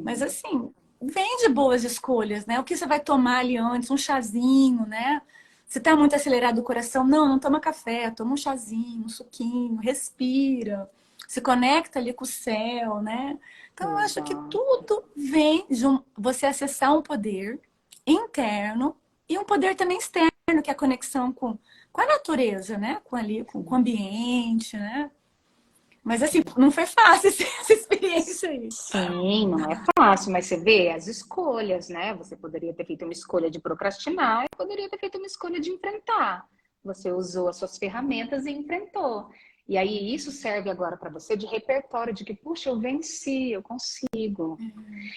Mas Sim. assim, vem de boas escolhas, né? O que você vai tomar ali antes? Um chazinho, né? Se tá muito acelerado o coração, não toma café, toma um chazinho, um suquinho, respira, se conecta ali com o céu, né? Então eu acho que Exato. tudo vem de você acessar um poder interno e um poder também externo, que é a conexão com a natureza, né? Com ali, com o ambiente, né? Mas assim, não foi fácil essa experiência aí. Sim, não é fácil, mas você vê as escolhas, né? Você poderia ter feito uma escolha de procrastinar e poderia ter feito uma escolha de enfrentar. Você usou as suas ferramentas e enfrentou. E aí isso serve agora para você de repertório de que, puxa, eu venci, eu consigo.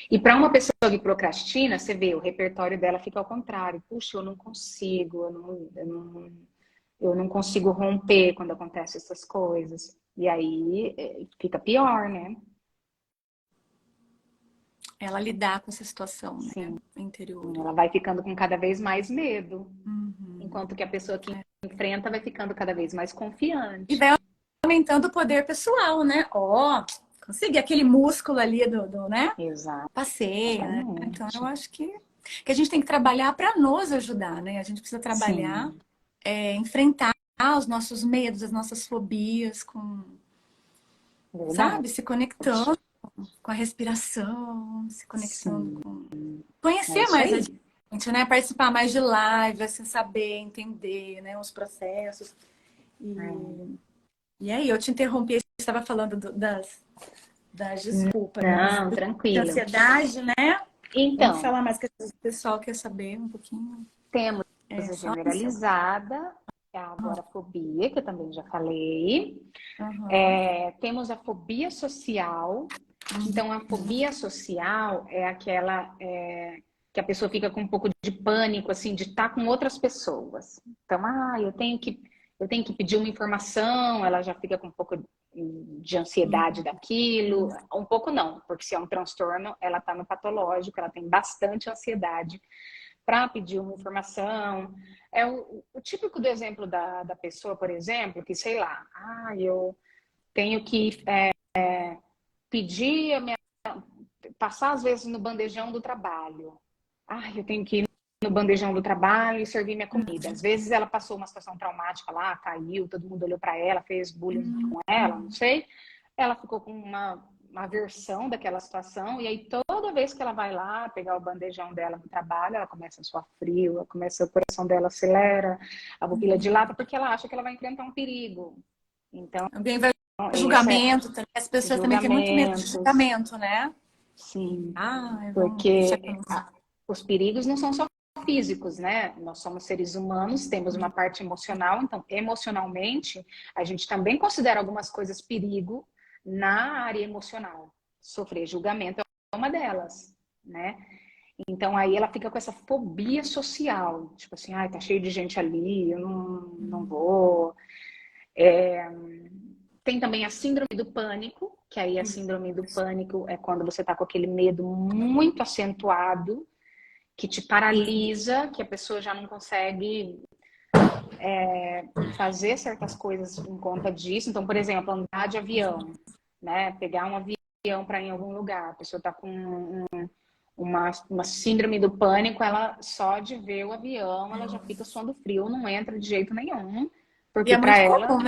E para uma pessoa que procrastina, você vê, o repertório dela fica ao contrário. Puxa, eu não consigo, eu não consigo romper quando acontecem essas coisas. E aí fica pior, né? Ela lidar com essa situação, né? Sim. Interior. Ela vai ficando com cada vez mais medo, Uhum. enquanto que a pessoa que enfrenta vai ficando cada vez mais E confiante. vai aumentando o poder pessoal, né? Ó, consegui aquele músculo ali né? Passei, né? Então eu Exatamente. acho que a gente tem que trabalhar para nos ajudar, né? A gente precisa trabalhar, Sim, enfrentar os nossos medos, as nossas fobias, verdade. sabe? Se conectando com a respiração, se conectando Sim, com. é Conhecer isso mais a aí. gente, né? Participar mais de live, assim, saber, entender, né? Os processos. É. E aí, eu te interrompi, você estava falando das desculpas, Não, de tranquilo. ansiedade, né? Vamos Então, falar mais que o pessoal quer saber um pouquinho. temos É a só ansiedade. generalizada, a agorafobia, que eu também já falei. Uhum. Temos a fobia social. Então, a fobia social é aquela que a pessoa fica com um pouco de pânico, assim, de estar com outras pessoas. Então, eu tenho que pedir uma informação, ela já fica com um pouco de ansiedade daquilo. Um pouco não, porque se é um transtorno, ela está no patológico, ela tem bastante ansiedade para pedir uma informação. É o típico do exemplo da pessoa, por exemplo, que sei lá, eu tenho que pedir a minha, passar às vezes no bandejão do trabalho. Eu tenho que ir no bandejão do trabalho e servir minha comida. Às vezes ela passou uma situação traumática lá, caiu, todo mundo olhou para ela, fez bullying com ela, não sei. Ela ficou com uma aversão daquela situação, e aí toda vez que ela vai lá pegar o bandejão dela no trabalho, ela começa a suar frio, o coração dela acelera, a pupila dilata, porque ela acha que ela vai enfrentar um perigo. Então, Alguém vai esse é julgamento também. As pessoas também têm muito medo de julgamentos, julgamento, né? sim, Vão achar porque que eu não. os perigos não são só físicos, né? Nós somos seres humanos, temos uma parte emocional, então emocionalmente a gente também considera algumas coisas perigo na área emocional. Sofrer julgamento é uma delas, né? Então aí ela fica com essa fobia social, tipo assim, tá cheio de gente ali, eu não vou. Tem também a síndrome do pânico, que aí a síndrome do pânico é quando você tá com aquele medo muito acentuado, que te paralisa, que a pessoa já não consegue fazer certas coisas em conta disso. Então, por exemplo, andar de avião, né? Pegar um avião para ir em algum lugar. A pessoa está com uma síndrome do pânico, ela só de ver o avião, ela já fica suando frio, não entra de jeito nenhum, E porque é para muito ela comum,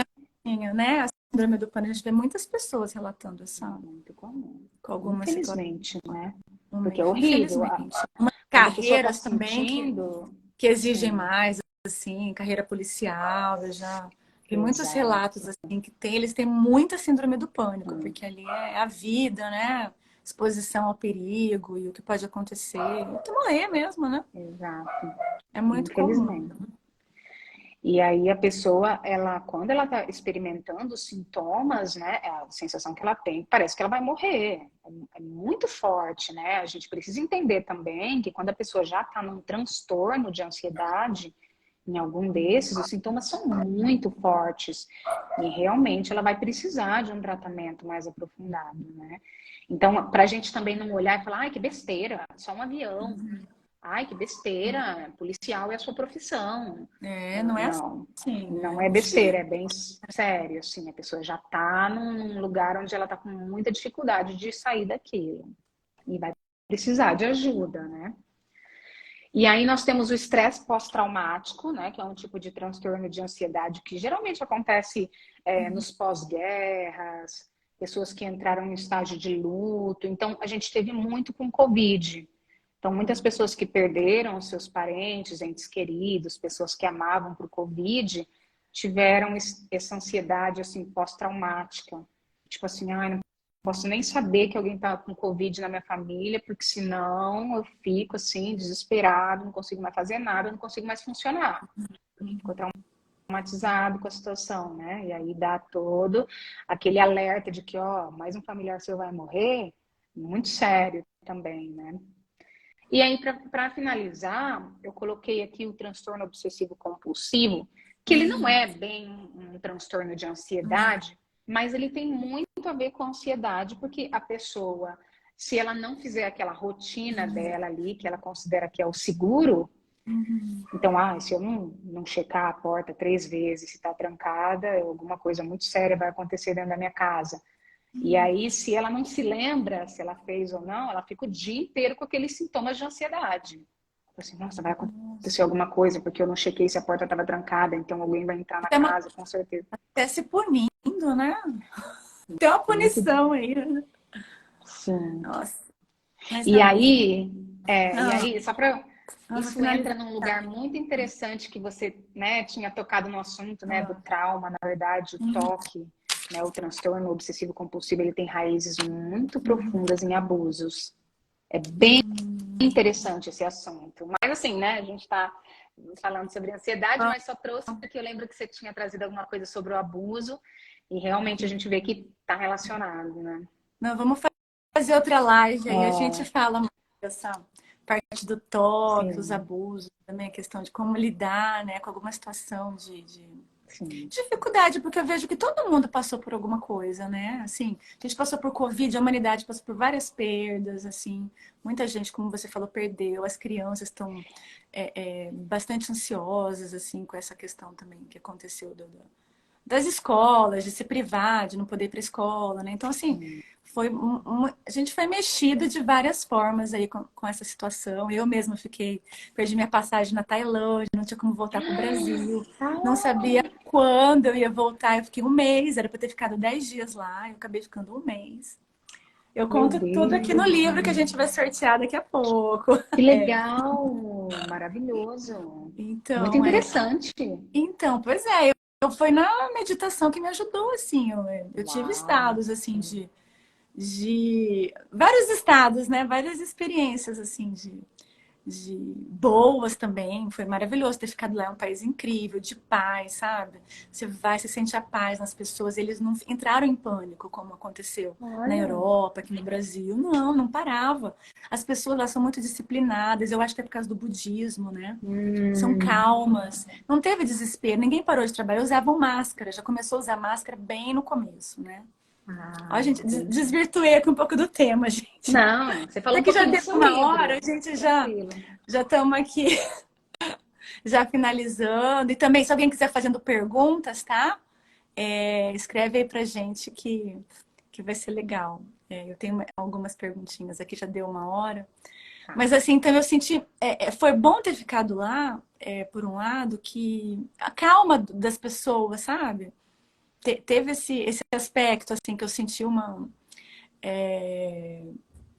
né? A síndrome do pânico, a gente vê muitas pessoas relatando é essa, muito comum, com alguma situação. infelizmente, né? Porque é horrível. Infelizmente. Quando a pessoa está Carreiras também sentindo, que exigem sim, mais, assim, carreira policial, eu já vi muitos exato, relatos assim que eles têm muita síndrome do pânico, sim, porque ali é a vida, né? Exposição ao perigo e o que pode acontecer, e morrer mesmo, né? exato, É muito comum. infelizmente. E aí a pessoa, quando ela está experimentando os sintomas, né, a sensação que ela tem, parece que ela vai morrer. É muito forte, né? A gente precisa entender também que quando a pessoa já está num transtorno de ansiedade, em algum desses, os sintomas são muito fortes e realmente ela vai precisar de um tratamento mais aprofundado, né? Então, para a gente também não olhar e falar, que besteira, só um avião. Que besteira, policial é a sua profissão. Não é Não, assim, não né? é besteira, é bem sério, assim, a pessoa já está num lugar onde ela está com muita dificuldade de sair daquilo e vai precisar de ajuda, né? E aí nós temos o estresse pós-traumático, né, que é um tipo de transtorno de ansiedade que geralmente acontece nos pós-guerras, pessoas que entraram em estágio de luto. Então, a gente teve muito com Covid. Então, muitas pessoas que perderam seus parentes, entes queridos, pessoas que amavam por Covid, tiveram essa ansiedade assim pós-traumática. tipo assim, ai, não posso nem saber que alguém tá com Covid na minha família, porque senão eu fico assim, desesperado, não consigo mais fazer nada, não consigo mais funcionar. Fico traumatizado com a situação, né? E aí dá todo aquele alerta de que, ó, mais um familiar seu vai morrer, muito sério também, né? E aí, para finalizar, eu coloquei aqui o transtorno obsessivo compulsivo, que ele não é bem um transtorno de ansiedade, mas ele tem muito a ver com a ansiedade, porque a pessoa, se ela não fizer aquela rotina dela ali, que ela considera que é o seguro, então, se eu não checar a porta 3 vezes, se está trancada, alguma coisa muito séria vai acontecer dentro da minha casa. E aí, se ela não se lembra se ela fez ou não, ela fica o dia inteiro com aqueles sintomas de ansiedade. Assim, nossa, vai acontecer alguma coisa porque eu não chequei se a porta estava trancada, então alguém vai entrar na casa, com certeza. Até se punindo, né? Tem uma punição aí, né? Sim. Nossa. Mas E tá. aí, só para Vamos isso entra finalizar. num lugar muito interessante que você, né, tinha tocado no assunto, né, do trauma, na verdade, o toque, né, o transtorno obsessivo compulsivo, ele tem raízes muito profundas em abusos. É bem interessante esse assunto. Mas assim, né, a gente está falando sobre ansiedade, mas só trouxe porque eu lembro que você tinha trazido alguma coisa sobre o abuso e realmente a gente vê que está relacionado, né? Não, vamos fazer outra live aí. A gente É, fala mais dessa parte do toque, os sim, abusos, também a questão de como lidar, né, com alguma situação de sim. dificuldade, porque eu vejo que todo mundo passou por alguma coisa, né? Assim, a gente passou por Covid, a humanidade passou por várias perdas, assim. Muita gente, como você falou, perdeu. As crianças estão bastante ansiosas, assim, com essa questão também que aconteceu das escolas, de se privar, de não poder ir para a escola, né? Então, assim, a gente foi mexido de várias formas aí com essa situação. Eu mesma perdi minha passagem na Tailândia, não tinha como voltar para o Brasil, não sabia quando eu ia voltar. Eu fiquei um mês, era para ter ficado 10 dias lá, eu acabei ficando um mês. Eu Meu conto tudo aqui no Deus, livro que a gente vai sortear daqui a pouco. que legal, maravilhoso, muito Então, interessante. pois é, foi na meditação que me ajudou, assim. Eu tive Uau, estados, assim, de vários estados, né? Várias experiências, assim, de boas também. Foi maravilhoso ter ficado lá. É um país incrível, de paz, sabe? Você vai, você sente a paz nas pessoas. Eles não entraram em pânico, como aconteceu na olha, Europa, aqui no Brasil. Não, não parava. As pessoas lá são muito disciplinadas. Eu acho que é por causa do budismo, né? São hum, calmas. Não teve desespero. Ninguém parou de trabalhar. Usavam máscara. Já começou a usar máscara bem no começo, né? Ó, gente, entendi. desvirtuei aqui um pouco do tema, gente. Não, você falou Até um que já pouquinho do deu seu uma hora, a livro, gente tranquilo. já estamos aqui, já finalizando. E também, se alguém quiser fazendo perguntas, tá? Escreve aí pra gente que vai ser legal. Eu tenho algumas perguntinhas aqui, já deu uma hora. Tá. Mas assim, então eu senti. Foi bom ter ficado lá, por um lado, que a calma das pessoas, sabe? Teve esse aspecto, assim, que eu senti uma.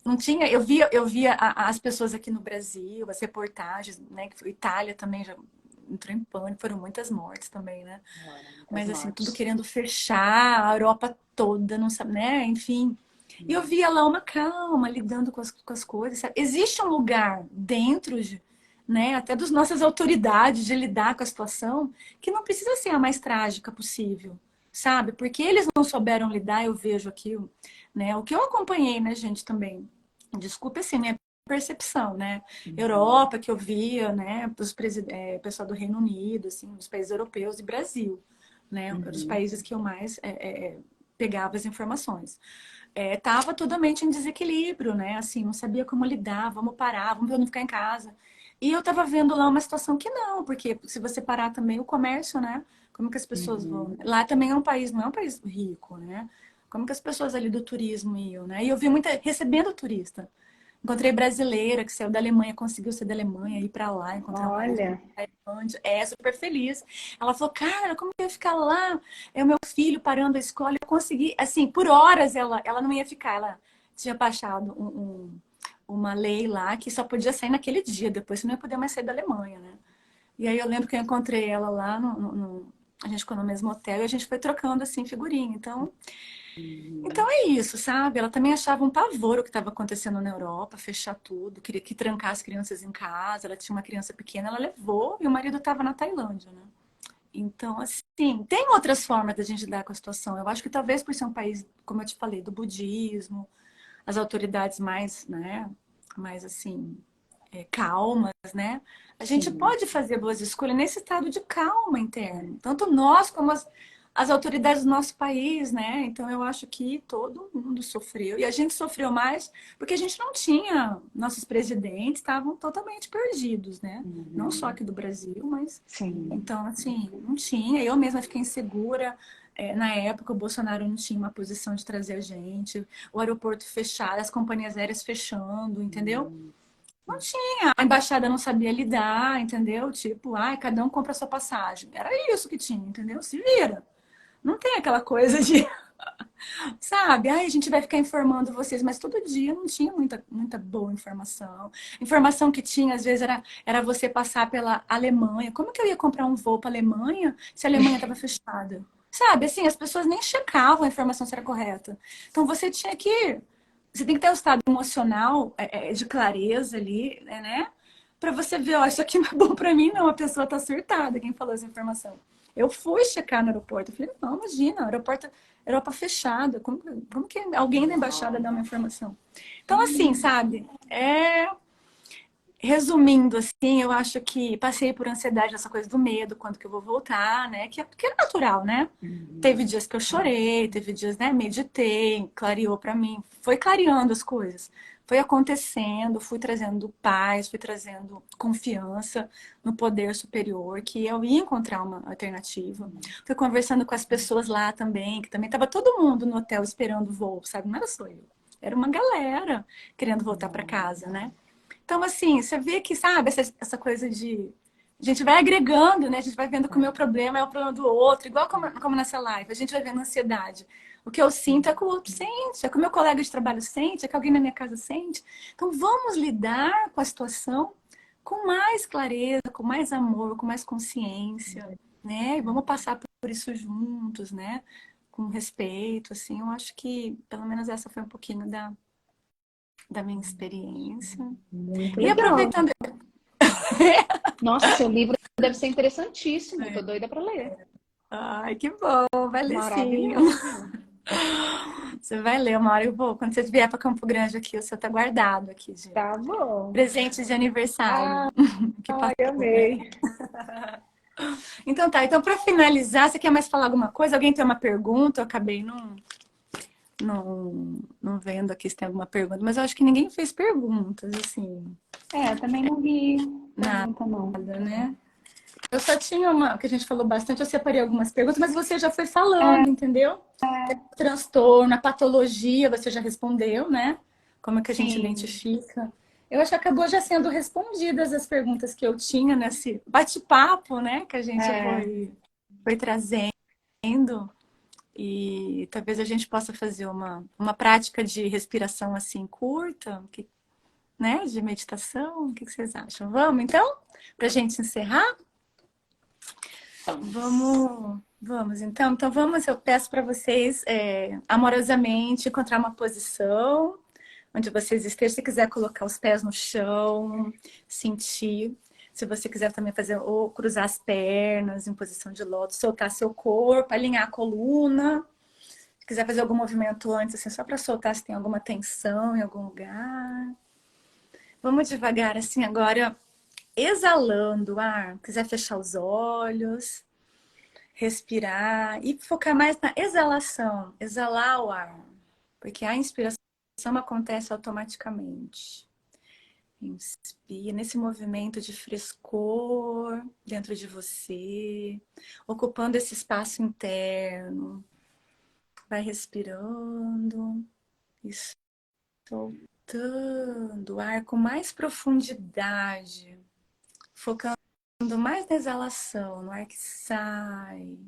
Não tinha, eu via as pessoas aqui no Brasil, as reportagens, né? Que foi Itália também já entrou em pânico, foram muitas mortes também, né? Agora, muitas Mas assim, tudo mortes. querendo fechar, a Europa toda, não sabe, né? Enfim. E eu via lá uma calma, lidando com as coisas, sabe? Existe um lugar dentro né, até das nossas autoridades de lidar com a situação, que não precisa ser a mais trágica possível, sabe? Porque eles não souberam lidar, eu vejo aqui, né? O que eu acompanhei, né, gente, também. Desculpe assim, minha percepção, né? Uhum, Europa que eu via, né, pessoal do Reino Unido, assim, dos países europeus e Brasil, né, eram os uhum, países que eu mais pegava as informações. Tava totalmente em desequilíbrio, né? Assim, não sabia como lidar, vamos parar, vamos ver onde ficar em casa. E eu tava vendo lá uma situação que não, porque se você parar também o comércio, né? Como que as pessoas vão. uhum. Lá também é um país, não é um país rico, né? Como que as pessoas ali do turismo iam, né? E eu vi muita recebendo turista. Encontrei brasileira que saiu da Alemanha, conseguiu sair da Alemanha, ir pra lá, encontrar um parente Olha, na Tailândia. Super feliz. Ela falou, cara, como que eu ia ficar lá? É o meu filho parando a escola. Eu consegui, assim, por horas ela não ia ficar. Ela tinha baixado uma lei lá que só podia sair naquele dia, depois você não ia poder mais sair da Alemanha, né? E aí eu lembro que eu encontrei ela lá, a gente ficou no mesmo hotel e a gente foi trocando, assim, figurinha. Então, Então é isso, sabe? Ela também achava um pavor o que estava acontecendo na Europa, fechar tudo, queria que trancar as crianças em casa. Ela tinha uma criança pequena, ela levou e o marido estava na Tailândia, né? Então, assim, tem outras formas da gente lidar com a situação. Eu acho que talvez por ser um país, como eu te falei, do budismo, as autoridades mais, né, mais assim, calmas, né? A gente Sim. pode fazer boas escolhas nesse estado de calma interno, tanto nós como as autoridades do nosso país, né? Então eu acho que todo mundo sofreu e a gente sofreu mais porque a gente não tinha, nossos presidentes estavam totalmente perdidos, né? Não só Uhum. aqui do Brasil, mas Sim. então assim, não tinha. Eu mesma fiquei insegura. Na época, o Bolsonaro não tinha uma posição de trazer a gente, o aeroporto fechado, as companhias aéreas fechando, entendeu? Uhum. Não tinha. A embaixada não sabia lidar, entendeu? Tipo, ai, cada um compra a sua passagem. Era isso que tinha, entendeu? Se vira. Não tem aquela coisa de, sabe? Ai, a gente vai ficar informando vocês, mas todo dia não tinha muita boa informação. Informação que tinha, às vezes, era você passar pela Alemanha. Como que eu ia comprar um voo para a Alemanha se a Alemanha estava fechada? Sabe, assim, as pessoas nem checavam a informação se era correta. Então você tinha que. Você tem que ter um estado emocional de clareza ali, né? Para você ver, ó, isso aqui não é bom para mim, não. A pessoa tá surtada, quem falou essa informação. Eu fui checar no aeroporto. Eu falei, não, imagina, aeroporto, Europa fechada. Como que alguém da embaixada dá uma informação? Então, assim, sabe? Resumindo, assim, eu acho que passei por ansiedade nessa coisa do medo, quando que eu vou voltar, né? Que é natural, né? Teve Uhum. dias que eu chorei, teve dias, né? Meditei, clareou pra mim, foi clareando as coisas, foi acontecendo, fui trazendo paz, fui trazendo confiança no poder superior, que eu ia encontrar uma alternativa. Fui conversando com as pessoas lá também, que também tava todo mundo no hotel esperando o voo, sabe? Não era só eu, era uma galera querendo voltar pra casa, né? Então, assim, você vê que, sabe, essa coisa de. A gente vai agregando, né? A gente vai vendo que o meu problema é o problema do outro, igual como nessa live. A gente vai vendo ansiedade. O que eu sinto é que o outro sente, é que o meu colega de trabalho sente, é que alguém na minha casa sente. Então, vamos lidar com a situação com mais clareza, com mais amor, com mais consciência, né? E vamos passar por isso juntos, né? Com respeito, assim. Eu acho que, pelo menos, essa foi um pouquinho da minha experiência. Muito E legal. aproveitando. Nossa, seu livro deve ser interessantíssimo. Tô doida para ler. Ai, que bom, vai ler sim. Maravilhoso. Você vai ler uma hora eu vou. Quando você vier para Campo Grande aqui, o seu tá guardado aqui de Tá bom. presente de aniversário. Que Ai, passou, né? amei. Então tá, então para finalizar, você quer mais falar alguma coisa? Alguém tem uma pergunta? Eu acabei não vendo aqui se tem alguma pergunta, mas eu acho que ninguém fez perguntas, assim, É, eu também não vi nada, pergunta, não. né? Eu só tinha uma, que a gente falou bastante, eu separei algumas perguntas, mas você já foi É, falando, entendeu? Transtorno, a patologia, você já respondeu, né? Como é que a gente sim. identifica? Eu acho que acabou já sendo respondidas as perguntas que eu tinha nesse bate-papo, né? Que a gente É, foi trazendo. E talvez a gente possa fazer uma prática de respiração assim curta, né? De meditação. O que vocês acham? Vamos, então? Para a gente encerrar? vamos. Vamos então. Então vamos, eu peço para vocês amorosamente encontrar uma posição onde vocês estejam. Se quiser colocar os pés no chão, sentir. Se você quiser também fazer ou cruzar as pernas em posição de lótus, soltar seu corpo, alinhar a coluna. Se quiser fazer algum movimento antes, assim, só para soltar se tem alguma tensão em algum lugar. Vamos devagar assim agora, exalando o ar. Quiser fechar os olhos. Respirar e focar mais na exalação, exalar o ar, porque a inspiração acontece automaticamente. Inspira nesse movimento de frescor dentro de você, ocupando esse espaço interno. Vai respirando e soltando o ar com mais profundidade, focando mais na exalação, no ar que sai.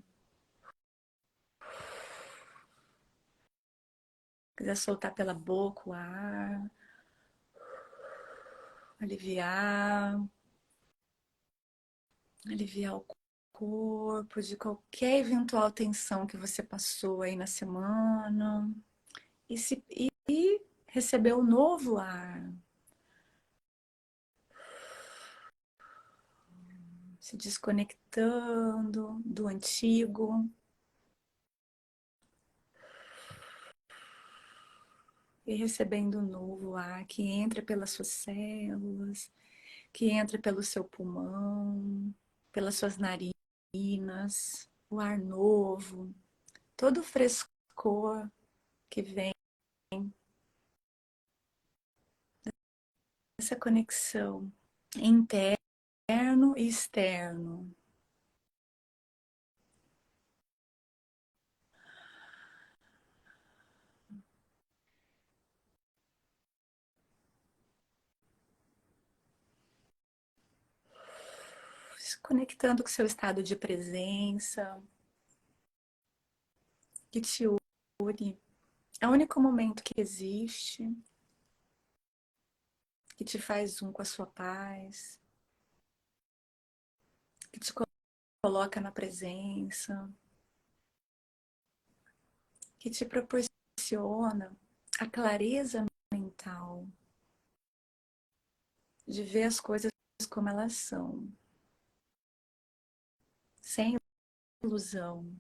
Quiser soltar pela boca o ar, aliviar, aliviar o corpo, de qualquer eventual tensão que você passou aí na semana. E receber um novo ar. Se desconectando do antigo. E recebendo um novo ar que entra pelas suas células, que entra pelo seu pulmão, pelas suas narinas, o ar novo, todo o frescor que vem, essa conexão interno e externo. Se conectando com o seu estado de presença, que te une. É o único momento que existe, que te faz um com a sua paz, que te coloca na presença, que te proporciona a clareza mental de ver as coisas como elas são, sem ilusão.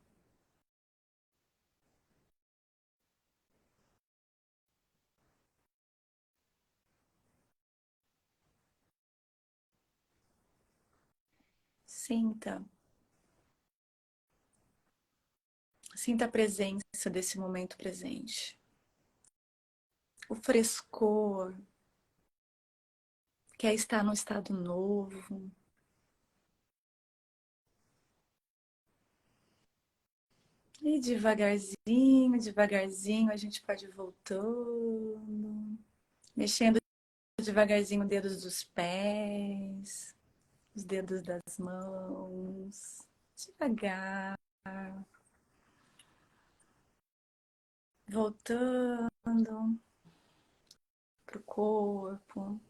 Sinta, sinta a presença desse momento presente. O frescor, que é estar num estado novo. E devagarzinho, devagarzinho, a gente pode ir voltando, mexendo devagarzinho os dedos dos pés, os dedos das mãos, devagar, voltando pro corpo.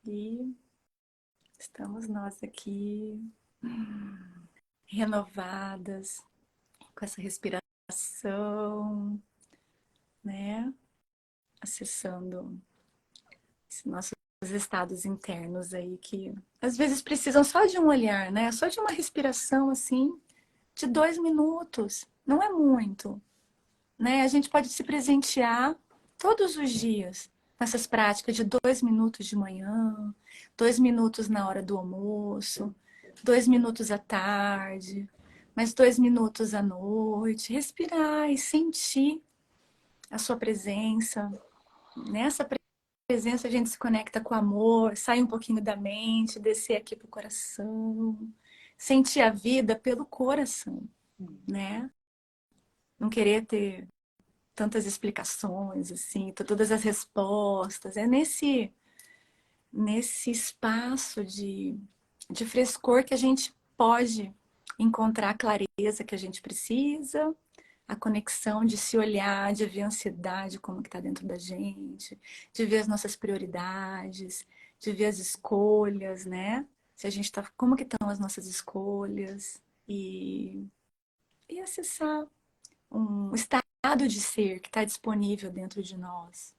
E estamos nós aqui, renovadas, com essa respiração, né? Acessando esses nossos estados internos aí que às vezes precisam só de um olhar, né? Só de uma respiração assim, de 2 minutos. Não é muito, né? A gente pode se presentear todos os dias com essas práticas de 2 minutos de manhã, 2 minutos na hora do almoço, 2 minutos à tarde, mais 2 minutos à noite. Respirar e sentir a sua presença. Nessa presença a gente se conecta com o amor, sai um pouquinho da mente, descer aqui pro coração, sentir a vida pelo coração, né? Não querer ter tantas explicações, assim, todas as respostas. É nesse espaço de frescor que a gente pode encontrar a clareza que a gente precisa, a conexão de se olhar, de ver a ansiedade como que está dentro da gente, de ver as nossas prioridades, de ver as escolhas, né? Se a gente tá, como que estão as nossas escolhas e acessar um estado de ser que está disponível dentro de nós,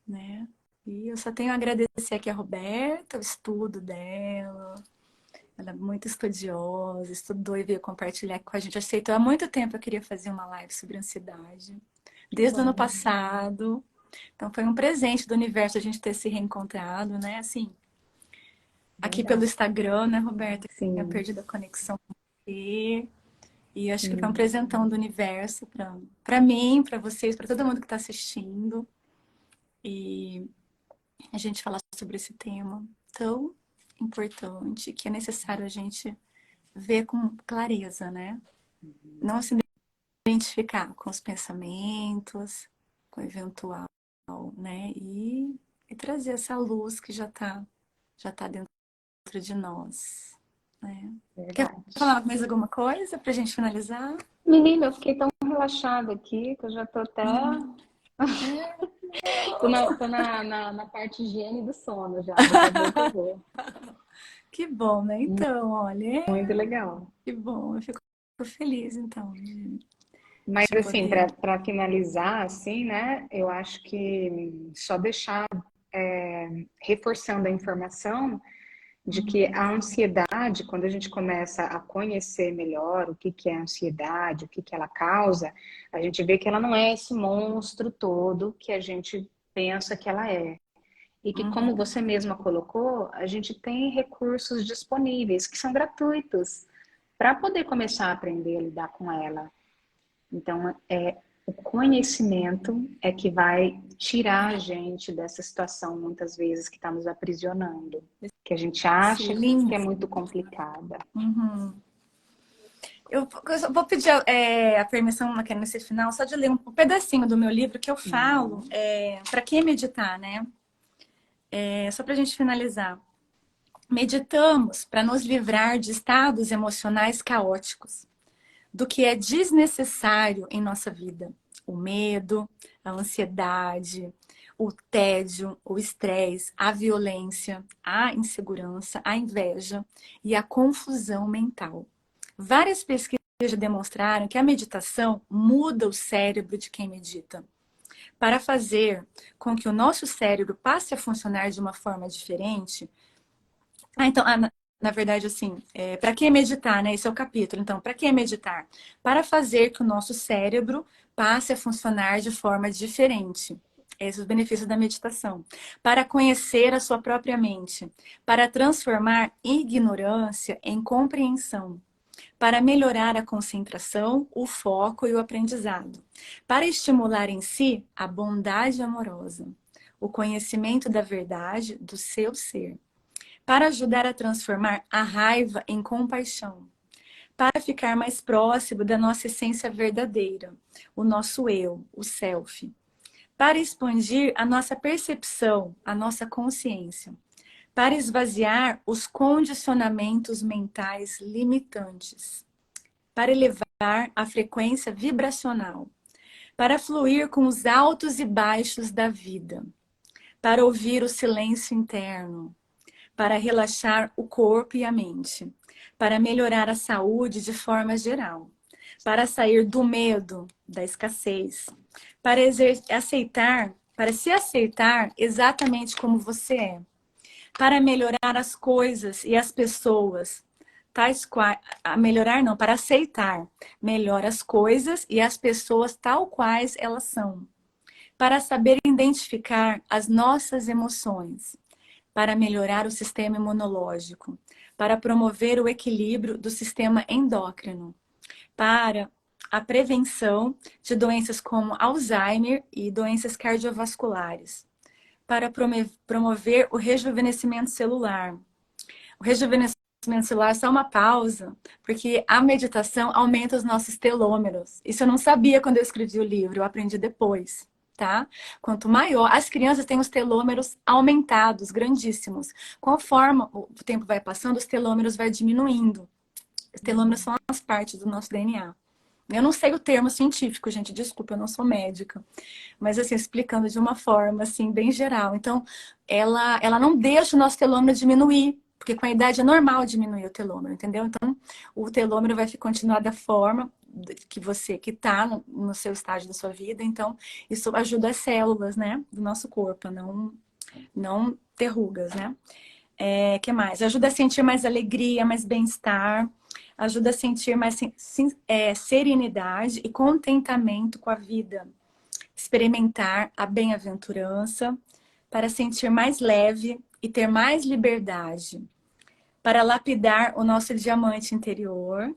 né? E eu só tenho a agradecer aqui a Roberta, o estudo dela. Ela é muito estudiosa, estudou e veio compartilhar com a gente. Aceitou há muito tempo, eu queria fazer uma live sobre ansiedade, desde o ano passado. Então foi um presente do universo a gente ter se reencontrado, né? Assim, aqui pelo Verdade. Instagram, né, Roberta? Eu tinha Sim. perdido a conexão com você. E acho que foi um Sim. presentão do universo para mim, para vocês, para todo mundo que está assistindo. E a gente falar sobre esse tema tão importante que é necessário a gente ver com clareza, né? Não se identificar com os pensamentos, com o eventual, né? E trazer essa luz que já tá dentro de nós, né? Quer Verdade. falar mais alguma coisa pra gente finalizar? Menina, eu fiquei tão relaxada aqui que eu já tô até. Tô na parte higiene do sono já, daqui a pouco eu vou. Que bom, né? Então, olha, Muito legal. que bom. Eu fico feliz, então, Mas de assim, poder. para finalizar, assim, né? Eu acho que só deixar reforçando a informação de que a ansiedade, quando a gente começa a conhecer melhor o que que é a ansiedade, o que que ela causa, a gente vê que ela não é esse monstro todo que a gente pensa que ela é. E que, como Uhum. você mesma colocou, a gente tem recursos disponíveis que são gratuitos para poder começar a aprender a lidar com ela. Então, o conhecimento é que vai tirar a gente dessa situação, muitas vezes, que está nos aprisionando, que a gente Esse acha que é link. muito complicada. Uhum. Eu só vou pedir a permissão aqui nesse final, só de ler um pedacinho do meu livro que eu falo Uhum. para que meditar, né? Só para a gente finalizar. Meditamos para nos livrar de estados emocionais caóticos, do que é desnecessário em nossa vida. O medo, a ansiedade, o tédio, o estresse, a violência, a insegurança, a inveja e a confusão mental. Várias pesquisas já demonstraram que a meditação muda o cérebro de quem medita. Para fazer com que o nosso cérebro passe a funcionar de uma forma diferente, na verdade, assim, para que meditar, né? Esse é o capítulo. Então, para que meditar? Para fazer que o nosso cérebro passe a funcionar de forma diferente. Esses são os benefícios da meditação. Para conhecer a sua própria mente. Para transformar ignorância em compreensão. Para melhorar a concentração, o foco e o aprendizado. Para estimular em si a bondade amorosa. O conhecimento da verdade do seu ser para ajudar a transformar a raiva em compaixão, para ficar mais próximo da nossa essência verdadeira, o nosso eu, o self, para expandir a nossa percepção, a nossa consciência, para esvaziar os condicionamentos mentais limitantes, para elevar a frequência vibracional, para fluir com os altos e baixos da vida, para ouvir o silêncio interno, para relaxar o corpo e a mente, para melhorar a saúde de forma geral, para sair do medo, da escassez, para aceitar, para se aceitar exatamente como você é, para melhorar as coisas e as pessoas, tais quais, melhorar não, para aceitar melhor as coisas e as pessoas tal quais elas são, para saber identificar as nossas emoções, para melhorar o sistema imunológico, para promover o equilíbrio do sistema endócrino, para a prevenção de doenças como Alzheimer e doenças cardiovasculares, para promover o rejuvenescimento celular. O rejuvenescimento celular é só uma pausa, porque a meditação aumenta os nossos telômeros. Isso eu não sabia quando eu escrevi o livro, eu aprendi depois. Tá? Quanto maior, as crianças têm os telômeros aumentados, grandíssimos. Conforme o tempo vai passando, os telômeros vai diminuindo. Os telômeros são as partes do nosso DNA. Eu não sei o termo científico, gente, desculpa, eu não sou médica. Mas assim, explicando de uma forma assim bem geral. Então, ela não deixa o nosso telômero diminuir, porque com a idade é normal diminuir o telômero, entendeu? Então, o telômero vai continuar da forma que você que está no seu estágio da sua vida. Então, isso ajuda as células, né, do nosso corpo, a não ter rugas, né? Que mais? Ajuda a sentir mais alegria, mais bem-estar, ajuda a sentir mais serenidade e contentamento com a vida, experimentar a bem-aventurança, para sentir mais leve e ter mais liberdade, para lapidar o nosso diamante interior,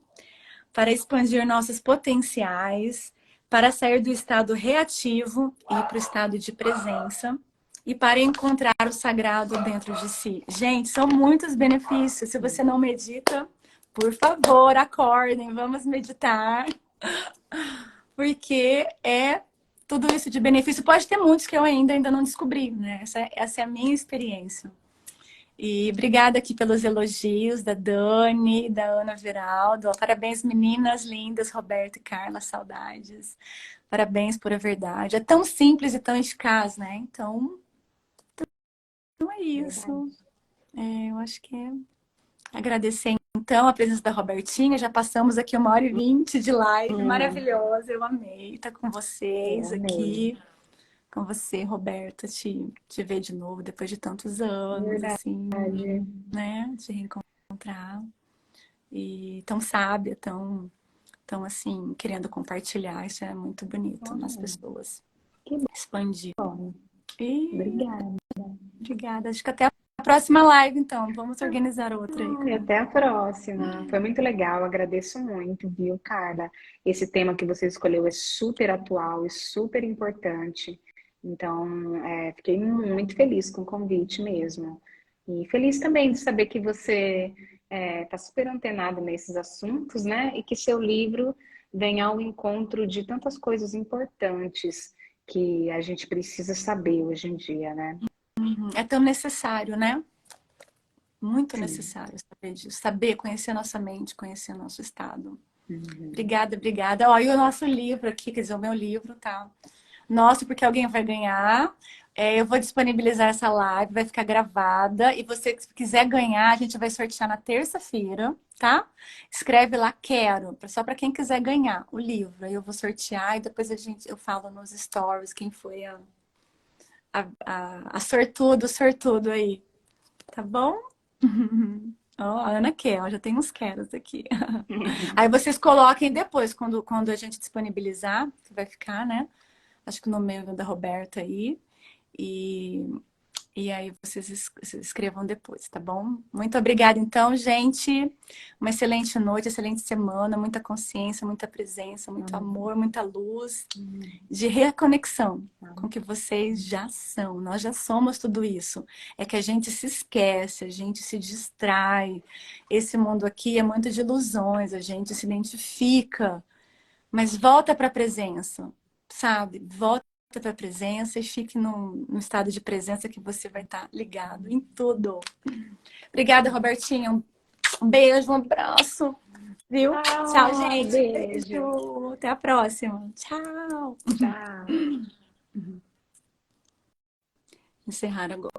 para expandir nossos potenciais, para sair do estado reativo e ir para o estado de presença e para encontrar o sagrado dentro de si. Gente, são muitos benefícios. Se você não medita, por favor, acordem, vamos meditar, porque é tudo isso de benefício. Pode ter muitos que eu ainda não descobri, né? Essa é a minha experiência. E obrigada aqui pelos elogios da Dani, da Ana Veraldo. Parabéns, meninas lindas, Roberto e Carla, saudades. Parabéns por a verdade. É tão simples e tão eficaz, né? Então é Verdade. isso. Eu acho que é agradecer então a presença da Robertinha. Já passamos aqui 1h20 de live, Hum, maravilhosa. Eu amei estar com eu vocês amei. aqui, com você, Roberta, te ver de novo depois de tantos anos, assim, Verdade. né? Te reencontrar. E tão sábia, tão assim, querendo compartilhar. Isso é muito bonito nas Oh, pessoas. que Expandir. bom. E Obrigada. obrigada. Acho que até a próxima live, então. Vamos organizar outra aí. E até a próxima. Foi muito legal, agradeço muito, viu, Carla? Esse tema que você escolheu é super atual e super importante. Então, fiquei muito feliz com o convite mesmo. E feliz também de saber que você está super antenado nesses assuntos, né? E que seu livro vem ao encontro de tantas coisas importantes que a gente precisa saber hoje em dia, né? É tão necessário, né? Muito Sim. necessário saber disso. Saber, conhecer a nossa mente, conhecer o nosso estado. Uhum. Obrigada, obrigada. Ó, e o nosso livro aqui, quer dizer, o meu livro, tá? Nosso, porque alguém vai ganhar. Eu vou disponibilizar essa live, vai ficar gravada. E você, se quiser ganhar, a gente vai sortear na terça-feira, tá? Escreve lá, quero, só para quem quiser ganhar o livro. Aí eu vou sortear e depois eu falo nos stories quem foi a sortudo, sortudo aí. Tá bom? Ó, a Ana quer, ó, já tem uns queros aqui. Aí vocês coloquem depois, quando a gente disponibilizar, que vai ficar, né? Acho que no meio da Roberta aí. E, e aí vocês escrevam depois, tá bom? Muito obrigada, então, gente. Uma excelente noite, excelente semana, muita consciência, muita presença, muito amor, muita luz, de reconexão com o que vocês já são. Nós já somos tudo isso. É que a gente se esquece, a gente se distrai. Esse mundo aqui é muito de ilusões, a gente se identifica, mas volta para a presença, sabe? Volta para a presença e fique no estado de presença que você vai estar ligado em tudo. Obrigada, Robertinha. Um beijo, um abraço. Viu? Tchau, Ah, gente. beijo. Beijo. Até a próxima. Tchau. Tchau. Encerrar agora.